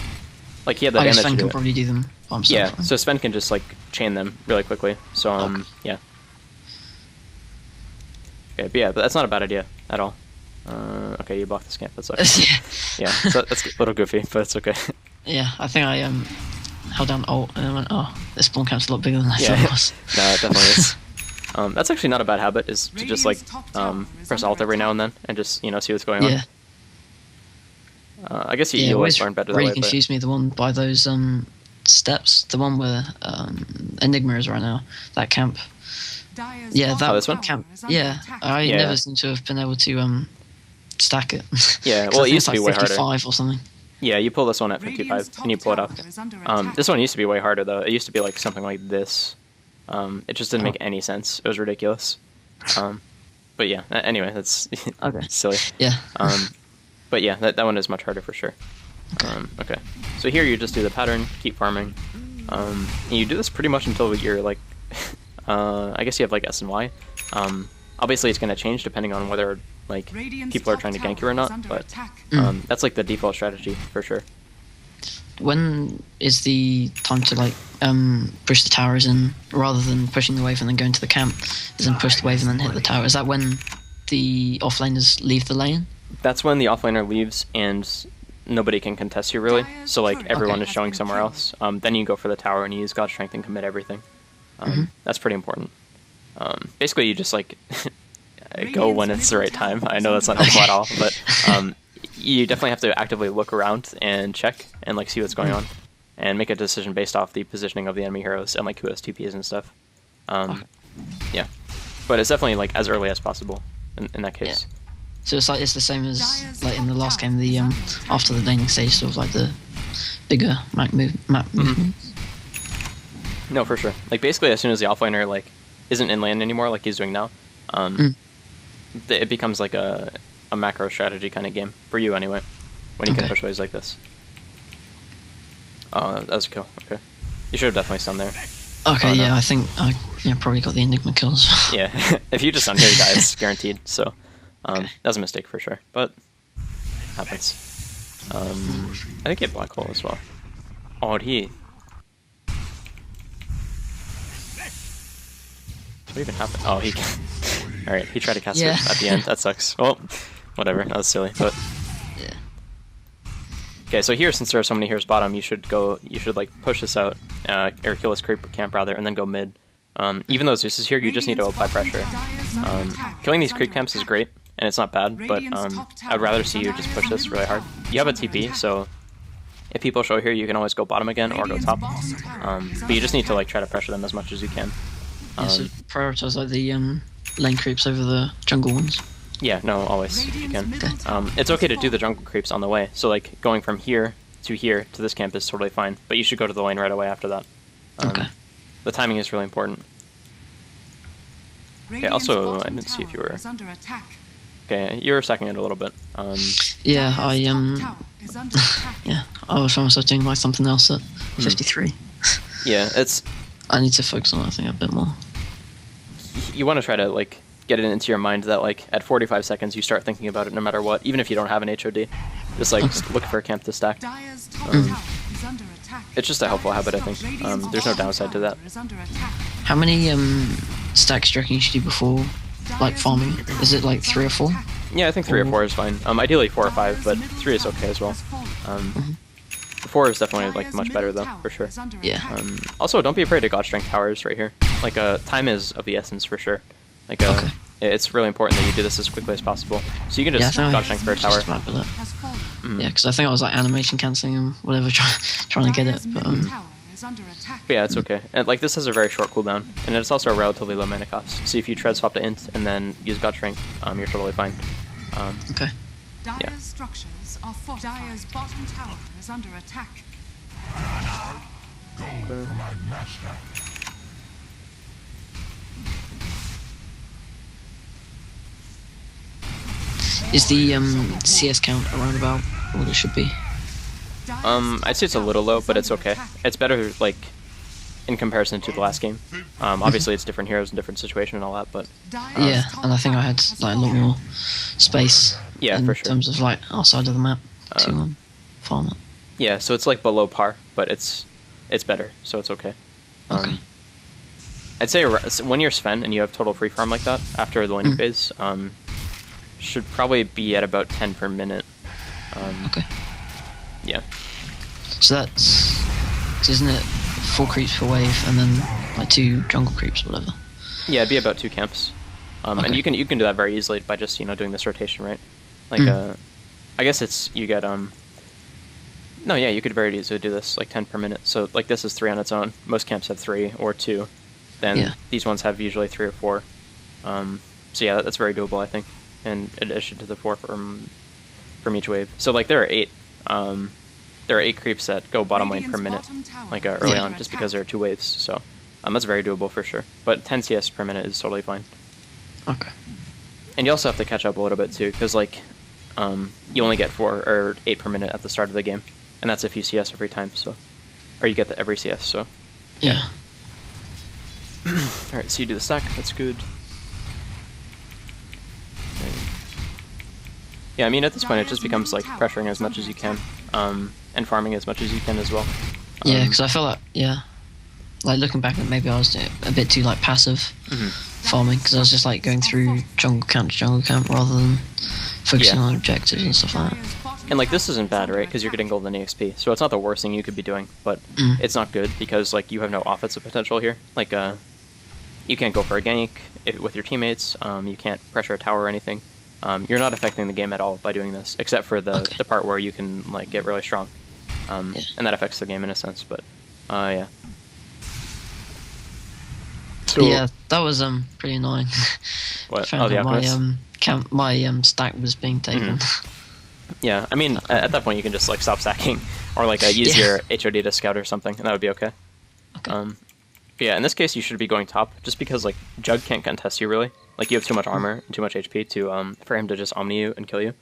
Like, he had the I guess damage Sven to do can it. probably do them by himself. Yeah, right? so Sven can just, chain them really quickly. So, Okay. yeah. Okay, but yeah, but that's not a bad idea at all. Okay, you blocked this camp. That's okay. Yeah, so that's a little goofy, but it's okay. Yeah, I think I held down alt and I went, oh, this spawn camp's a lot bigger than I thought Yeah, it was. no, it definitely is. That's actually not a bad habit, is to just, press alt every now and then and just, see what's going on. Yeah. I guess you Yeah, always always learn better that really way, but... confused me, the one by those steps, the one where Enigma is right now, that camp. Dire's Yeah, bottom that this one? tower camp. is under Yeah, attack. I Yeah. never seem to have been able to stack it. Yeah, 'Cause well, I it think used to it's be way like harder. 55 or something. Yeah, you pull this one at 55, Radiant's and you pull it top up. tower is under attack. This one used to be way harder, though. It used to be, something like this. It just didn't make any sense. It was ridiculous. But But yeah, anyway, that's Okay. silly. Yeah. But yeah, that one is much harder for sure. Okay. So here you just do the pattern, keep farming. And you do this pretty much until you're like, I guess you have like S and Y. Obviously it's going to change depending on whether like people are trying to gank you or not, but that's like the default strategy for sure. When is the time to like push the towers in rather than pushing the wave and then going to the camp? Is then push the wave and then hit the tower? Is that when the offlaners leave the lane? That's when the offlaner leaves and nobody can contest you really. So like everyone is showing somewhere else. Then you go for the tower and you use God Strength and commit everything. That's pretty important. Basically you just like go when it's the right time. I know that's not helpful at all, but you definitely have to actively look around and check and like see what's going on and make a decision based off the positioning of the enemy heroes and like who has TPs and stuff. Yeah, but it's definitely like as early as possible in that case. Yeah. So it's the same as like in the last game, the after the laning stage, sort of like the bigger map movements. No, for sure. Like basically, as soon as the offlaner like isn't in lane anymore, like he's doing now, it becomes like a macro strategy kind of game for you anyway. When you can push waves like this. Oh, that was a kill. Okay, you should have definitely stunned there. Okay, yeah, I think I probably got the Enigma kills. Yeah, if you just stun here, you die, it's guaranteed. So. That was a mistake for sure, but happens. I think he had Black Hole as well. Oh, did he? What even happened? Oh, he... Alright, he tried to cast it at the end. That sucks. Well, whatever. That was silly, but... Yeah. Okay, so here, since there are so many heroes bottom, you should like push this out, or kill this creep camp rather, and then go mid. Even though Zeus is here, you just need to apply pressure. Killing these creep camps is great. And it's not bad, but I'd rather see you just push this really hard. You have a TP, so if people show here, you can always go bottom again or go top. But you just need to like try to pressure them as much as you can. So prioritize like the lane creeps over the jungle ones. Yeah, no, always if you can. It's okay to do the jungle creeps on the way. So like going from here to this camp is totally fine, but you should go to the lane right away after that. The timing is really important. Okay, also I didn't see if you were. Okay, you were sacking it a little bit. Yeah, I yeah, I was trying myself doing like something else at 53. Yeah, it's. I need to focus on that thing a bit more. You want to try to like get it into your mind that like at 45 seconds you start thinking about it no matter what, even if you don't have an HOD. Just like look for a camp to stack. It's just a helpful habit, I think. There's no downside to that. How many stacks do you reckon you should do before? Like farming? Is it like 3 or 4? Yeah, I think 3 or 4 is fine. Ideally 4 or 5, but 3 is okay as well. 4 is definitely like much better though, for sure. Yeah. Also, don't be afraid to God Strength towers right here. Like time is of the essence for sure. Like it's really important that you do this as quickly as possible. So you can just God Strength for a tower. Yeah, because I think I was like animation cancelling and whatever, trying to get it. But yeah, it's okay. And like this has a very short cooldown, and it's also a relatively low mana cost. So if you tread swap to int and then use God Strength, you're totally fine. Okay. Dire's structures are fortified. Dire's bottom tower is under attack. Go for my master. Is the CS count around about what it should be? I'd say it's a little low, but it's okay. It's better, like, in comparison to the last game. Obviously, it's different heroes and different situation and all that, but... yeah, and I think I had, like, a lot more space in terms of, like, outside of the map to farm it. Yeah, so it's, like, below par, but it's better, so it's okay. Okay. I'd say when you're Sven and you have total free farm like that, after the laning phase, should probably be at about 10 per minute. Okay. Yeah. So that's... isn't it 4 creeps per wave and then like 2 jungle creeps or whatever? Yeah, it'd be about 2 camps. And you can do that very easily by just, doing this rotation, right? Like, I guess it's, you get, no, yeah, you could very easily do this, like 10 per minute. So, like, this is 3 on its own. Most camps have 3 or 2. Then these ones have usually 3 or 4. So yeah, that's very doable, I think. In addition to the 4 from each wave. So, like, there are 8. There are 8 creeps that go bottom lane per minute, like early on, just because there are 2 waves. So that's very doable for sure. But 10 CS per minute is totally fine. Okay. And you also have to catch up a little bit too, because like you only get 4 or 8 per minute at the start of the game, and that's if you CS every time. So, or you get the every CS. So. Yeah. All right, so you do the stack. That's good. Yeah, I mean at this point it just becomes like pressuring as much as you can, and farming as much as you can as well. Yeah, because I feel like like looking back, maybe I was a bit too like passive farming, because I was just like going through jungle camp to jungle camp rather than focusing on objectives and stuff like that. And like this isn't bad, right? Because you're getting golden EXP, so it's not the worst thing you could be doing, but it's not good because like you have no offensive potential here. Like you can't go for a gank with your teammates. You can't pressure a tower or anything. You're not affecting the game at all by doing this, except for the part where you can like get really strong, and that affects the game in a sense. But yeah. So, yeah, that was pretty annoying. What? Found out my stack was being taken. Yeah, I mean at that point you can just like stop stacking, or like use your HOD to scout or something, and that would be okay. But yeah, in this case you should be going top, just because like Jug can't contest you really. Like you have too much armor and too much HP to for him to just omni you and kill you.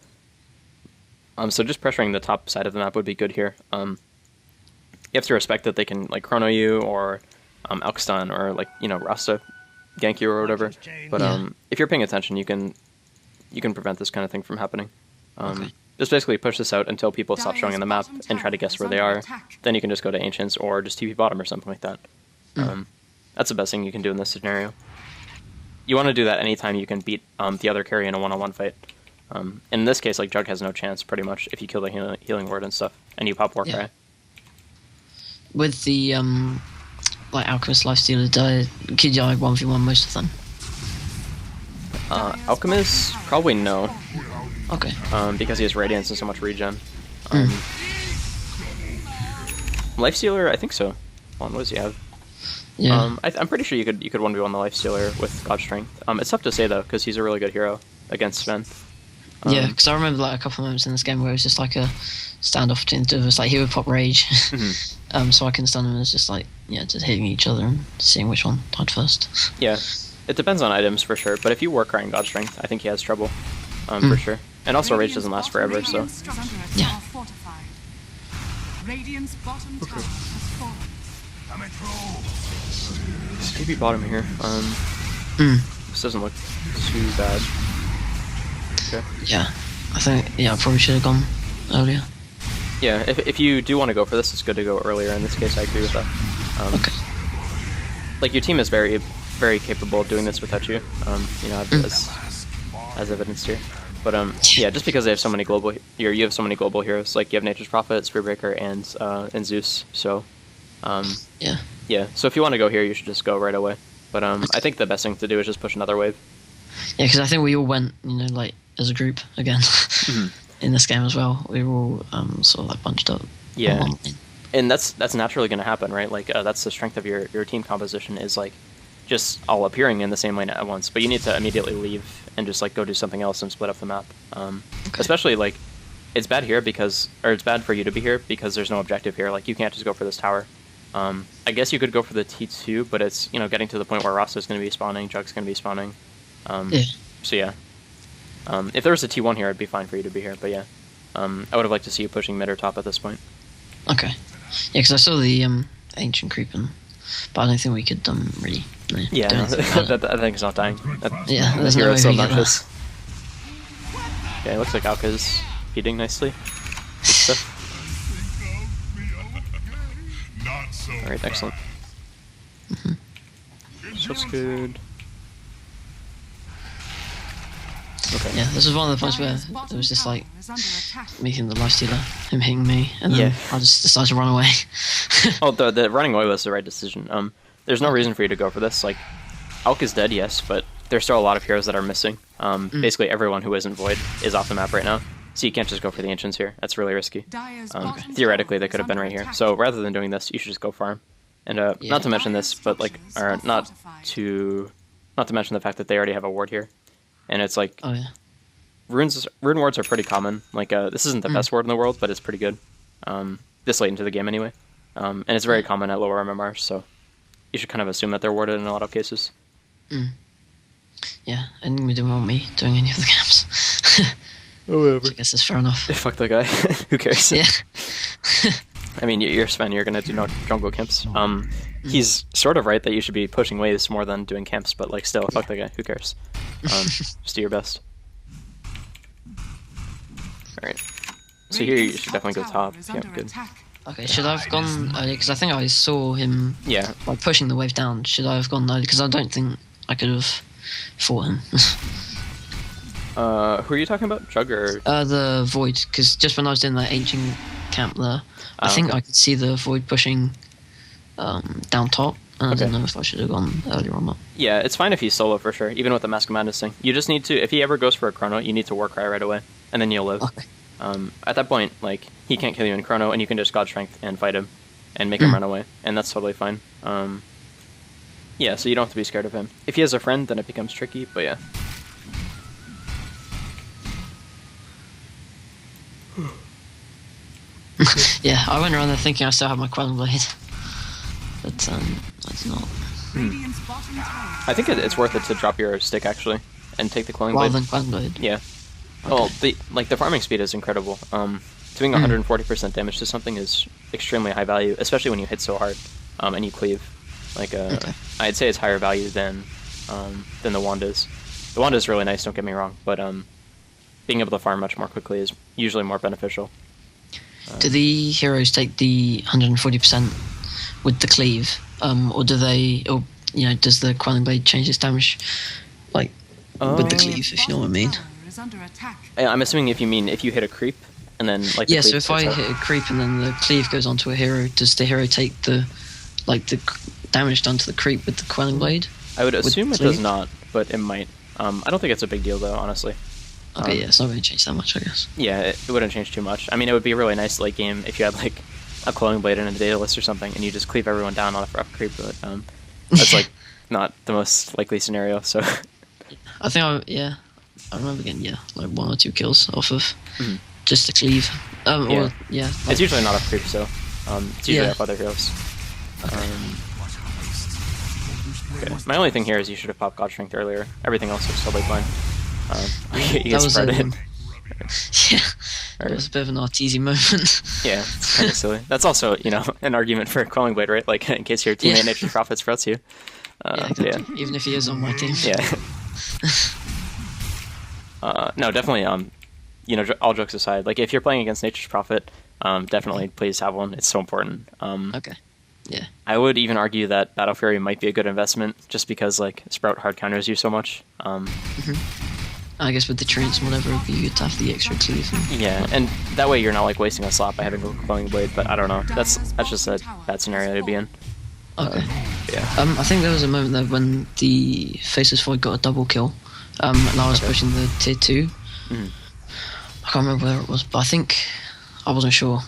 So just pressuring the top side of the map would be good here. You have to respect that they can like chrono you or Elkstun or like Rasta gank you or whatever. But if you're paying attention, you can prevent this kind of thing from happening. Just basically push this out until people stop showing on the map and try to guess where they are. Then you can just go to Ancients or just TP bottom or something like that. That's the best thing you can do in this scenario. You want to do that anytime you can beat the other carry in a one-on-one fight. In this case, like Jug has no chance pretty much if you kill the healing ward and stuff, and you pop Warcry. With the like Alchemist Lifestealer, could you 1v1 most of them? Alchemist, probably no. Okay. Because he has Radiance and so much regen. Lifestealer, I think so. What does he have? Yeah. I'm pretty sure you could 1v1 the Lifestealer with God Strength. It's tough to say though, because he's a really good hero against Sven. Yeah, because I remember like a couple of moments in this game where it was just like a standoff between the two of us. Like he would pop rage, so I can stun him, and it's just like just hitting each other and seeing which one died first. Yeah, it depends on items for sure. But if you work on God Strength, I think he has trouble, for sure. And also rage doesn't last forever, so. Yeah. Radiant's bottom tower has fallen. Maybe bottom here. This doesn't look too bad. Okay. Yeah, I think I probably should have gone earlier. Yeah, if you do want to go for this, it's good to go earlier. In this case, I agree with that. Okay. Like your team is very, very capable of doing this without you. As evidenced here. But yeah, just because they have so many global, you have so many global heroes. Like you have Nature's Prophet, Spearbreaker, and Zeus. So yeah. So if you want to go here, you should just go right away. But I think the best thing to do is just push another wave. Yeah, because I think we all went, like as a group again in this game as well. We were all sort of like bunched up. Yeah, and that's naturally going to happen, right? Like that's the strength of your team composition is like just all appearing in the same lane at once. But you need to immediately leave and just like go do something else and split up the map. Especially like it's bad here it's bad for you to be here because there's no objective here. Like you can't just go for this tower. I guess you could go for the T2, but it's getting to the point where Rasta's going to be spawning, Jug's going to be spawning. So yeah, if there was a T1 here, it'd be fine for you to be here. But yeah, I would have liked to see you pushing mid or top at this point. Okay. Yeah, because I saw the ancient creeping, but I don't think we could really. Yeah, no, I think it's not dying. Yeah, there's no way so we get obnoxious. Yeah, it looks like Alka's feeding nicely. Good stuff. Alright, excellent. Looks good. Okay. Yeah, this was one of the points where it was just like me hitting the Lifestealer, him hitting me, and then I just decided to run away. Oh, the running away was the right decision. There's no reason for you to go for this. Like, Alk is dead, yes, but there's still a lot of heroes that are missing. Basically everyone who isn't Void is off the map right now, so you can't just go for the Ancients here. That's really risky. Theoretically, they could have been right here. So rather than doing this, you should just go farm. And not to mention this, but like, or not to mention the fact that they already have a ward here, and it's like, rune wards are pretty common. Like, this isn't the best ward in the world, but it's pretty good. This late into the game anyway, and it's very common at lower MMRs, so you should kind of assume that they're warded in a lot of cases. Yeah, and we didn't want me doing any of the camps. Oh, whatever. I guess that's fair enough. Fuck that guy. Who cares? Yeah. I mean, you're Sven, you're gonna do no jungle camps. He's sort of right that you should be pushing waves more than doing camps, but like still, fuck that guy. Who cares? Just do your best. Alright. So here you should definitely go top. Yeah, good. Okay, should I have gone early? Because I think I saw him like pushing the wave down. Should I have gone early? Because I don't think I could have fought him. Who are you talking about? Jug or? The Void, because just when I was in that ancient camp there, I think I could see the Void pushing down top. And I don't know if I should have gone earlier or not. Yeah, it's fine if he's solo for sure, even with the Mask of Madness thing. You just need to, if he ever goes for a chrono, you need to Warcry right away, and then you'll live. Okay. At that point, like, he can't kill you in chrono, and you can just God Strength and fight him, and make him run away, and that's totally fine. Yeah, so you don't have to be scared of him. If he has a friend, then it becomes tricky, but yeah. Yeah, I went around there thinking I still had my Quelling Blade. But, that's not. I think it's worth it to drop your stick, actually, and take the Quelling Blade. Rather than Quelling Blade? Yeah. Okay. Well, the farming speed is incredible. Doing 140% damage to something is extremely high value, especially when you hit so hard, and you cleave. Like, I'd say it's higher value than the wand is. The wand is really nice, don't get me wrong, but being able to farm much more quickly is usually more beneficial. Do the heroes take the 140% with the cleave, or do they, or does the Quelling Blade change its damage, like with the cleave, if you know what I mean? I'm assuming if you hit a creep, and then like the so if I hit a creep and then the cleave goes onto a hero, does the hero take the damage done to the creep with the Quelling Blade? I would assume it does not, but it might. I don't think it's a big deal though, honestly. Okay, it's not going to change that much, I guess. Yeah, it wouldn't change too much. I mean, it would be a really nice late game if you had like a Quelling Blade in a data list or something, and you just cleave everyone down on a rough creep, but that's like not the most likely scenario. So I think I remember getting like 1 or 2 kills off of just the cleave. It's usually not off creep, so it's usually off other heroes. Okay. My only thing here is you should have popped God Strength earlier. Everything else looks totally fine. You get spread it. It was a bit of an artsy moment. Yeah, it's kind of silly. That's also, an argument for Quelling Blade, right? Like, in case your teammate Nature's Prophet sprouts you. Exactly. Even if he is on my team. Yeah. No, definitely, all jokes aside, like, if you're playing against Nature's Prophet, definitely please have one. It's so important. Okay. Yeah. I would even argue that Battle Fury might be a good investment, just because, like, Sprout hard counters you so much. I guess with the treants and whatever, it'd be good to have the extra cleave. Yeah, and that way you're not like wasting a slot by having a Quelling Blade. But I don't know. That's just a bad scenario to be in. Okay. Yeah. I think there was a moment there when the Faceless Void got a double kill, and I was pushing the tier 2. I can't remember where it was, but I think I wasn't sure.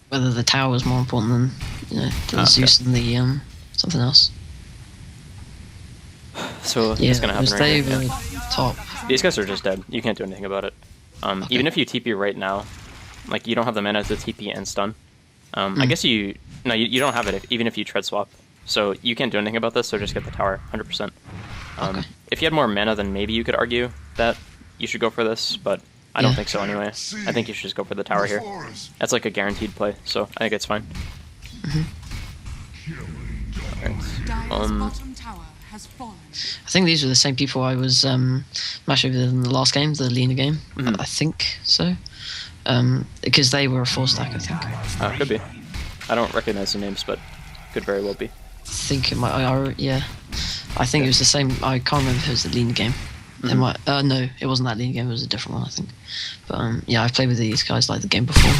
Whether the tower was more important than the Zeus and the something else. So it's gonna happen right here. Top. These guys are just dead. You can't do anything about it. Even if you TP right now, like you don't have the mana to TP and stun. I guess you don't have it even if you tread swap. So you can't do anything about this. So just get the tower, 100%. If you had more mana, then maybe you could argue that you should go for this, but I don't think so anyway. I think you should just go for the tower here. That's like a guaranteed play, so I think it's fine. Right. I think these were the same people I was matching with in the last game, the Lina game. I think so. Because they were a 4-stack, I think. Could be. I don't recognize the names, but could very well be. I think it might. I think it was the same. I can't remember if it was the Lina game. It might. No, it wasn't that Lina game. It was a different one, I think. But I've played with these guys like the game before.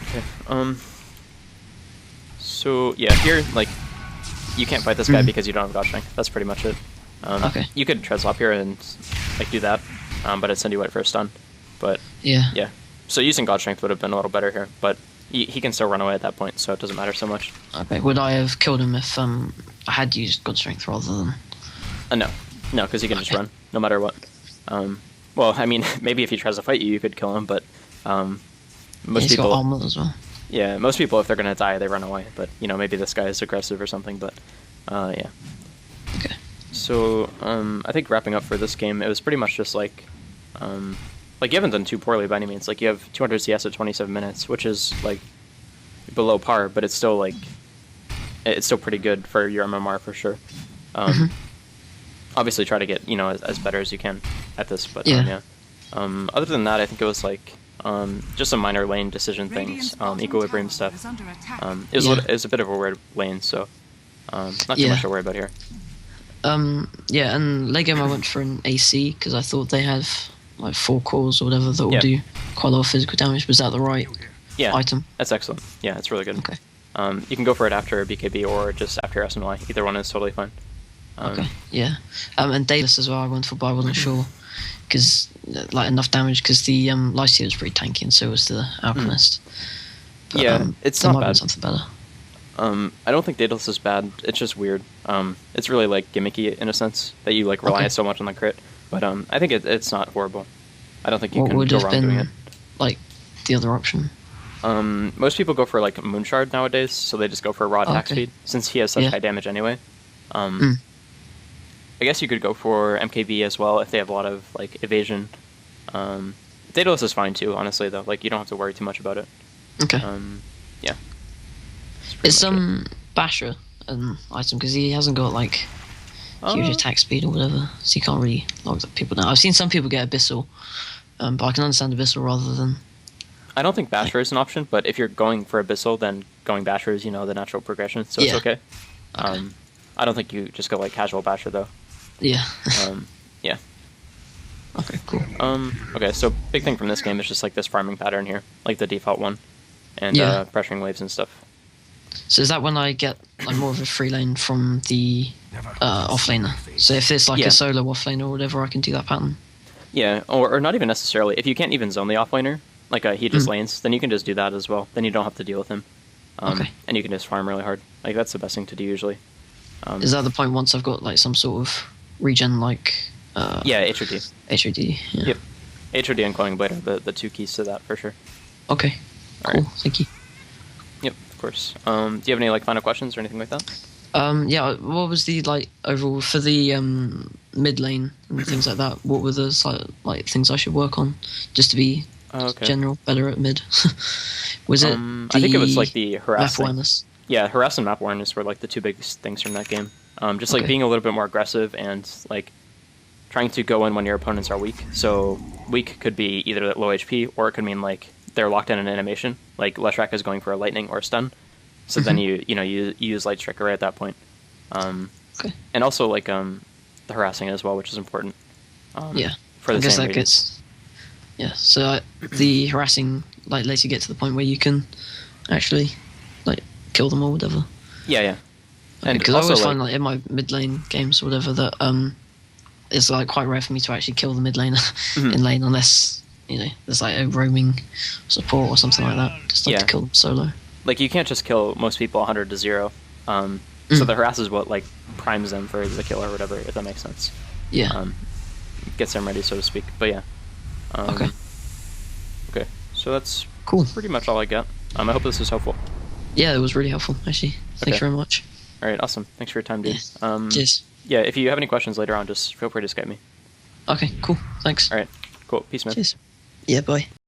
Okay. So yeah, here like you can't fight this guy because you don't have God Strength. That's pretty much it. Okay. You could tread swap here and like do that, but it'd send you right for a stun. But yeah. So using God Strength would have been a little better here, but he can still run away at that point, so it doesn't matter so much. Okay. Would I have killed him if I had used God Strength rather than? No, because he can just run no matter what. Well, I mean, maybe if he tries to fight you, you could kill him, but most people. Got armor as well. Yeah, most people, if they're gonna die, they run away. But maybe this guy is aggressive or something. But yeah. Okay. So I think wrapping up for this game, it was pretty much just like you haven't done too poorly by any means. Like you have 200 CS at 27 minutes, which is like below par, but it's still pretty good for your MMR for sure. Obviously, try to get as better as you can at this, but yeah. Other than that, I think it was like just some minor lane decision things, equilibrium stuff. It was a bit of a weird lane, so not too much to worry about here. Yeah, and late game I went for an AC because I thought they had like 4 cores or whatever that will do quite a lot of physical damage. Was that the right item? That's excellent. Yeah, it's really good. Okay. You can go for it after a BKB or just after SNY. Either one is totally fine. Okay, yeah. And Davis as well I went for, but I wasn't sure because like enough damage because the Lycia was pretty tanky and so was the Alchemist. But, yeah, it's not bad. Something better. I don't think Daedalus is bad. It's just weird. It's really like gimmicky in a sense that you like rely so much on the crit. But I think it's not horrible. I don't think you can go wrong doing it. Like the other option. Most people go for like Moonshard nowadays, so they just go for raw attack speed since he has such high damage anyway. I guess you could go for MKB as well if they have a lot of like evasion. Daedalus is fine too, honestly though. Like you don't have to worry too much about it. Okay. Yeah. It's Basher an item because he hasn't got like huge attack speed or whatever, so you can't really lock people down. I've seen some people get Abyssal, but I can understand Abyssal rather than. I don't think Basher is an option, but if you're going for Abyssal, then going Basher is the natural progression, so it's okay. I don't think you just go like casual Basher though. Yeah. Yeah. Okay, cool. Okay, so big thing from this game is just like this farming pattern here, like the default one, and pressuring waves and stuff. So is that when I get like more of a free lane from the offlaner? So if it's like a solo offlaner or whatever, I can do that pattern? Yeah, or not even necessarily. If you can't even zone the offlaner, like he just lanes, then you can just do that as well. Then you don't have to deal with him. And you can just farm really hard. Like that's the best thing to do usually. Is that the point once I've got like some sort of regen like... yeah, HOD. HOD, yeah. Yep. HOD and Cloying Blade are the 2 keys to that for sure. Okay, cool, thank you. Yep, of course. Do you have any like final questions or anything like that? Yeah, what was the like overall for the mid lane and things like that? What were the like things I should work on just to be general better at mid? Was it? I think it was like the harass. Map awareness. Yeah, harass and map awareness were like the 2 biggest things from that game. Just like being a little bit more aggressive and like trying to go in when your opponents are weak. So weak could be either at low HP or it could mean like they're locked in an animation. Like Leshrac is going for a lightning or a stun. So then you use Light Striker right at that point. And also like the harassing as well, which is important. For the same reasons. So the harassing like lets you get to the point where you can actually like kill them or whatever. Yeah. And because I always find like in my mid lane games or whatever that it's like quite rare for me to actually kill the mid laner in lane unless there's like a roaming support or something like that. Just like to kill them solo. Like you can't just kill most people 100 to 0. So the harass is what like primes them for the kill or whatever, if that makes sense. Yeah. Gets them ready, so to speak. But yeah. Okay. So that's pretty much all I got. I hope this was helpful. Yeah, it was really helpful actually. Thanks very much. All right, awesome. Thanks for your time, dude. Cheers. Yeah, if you have any questions later on, just feel free to Skype me. Okay, cool. Thanks. All right, cool. Peace, man. Cheers. Yeah, bye.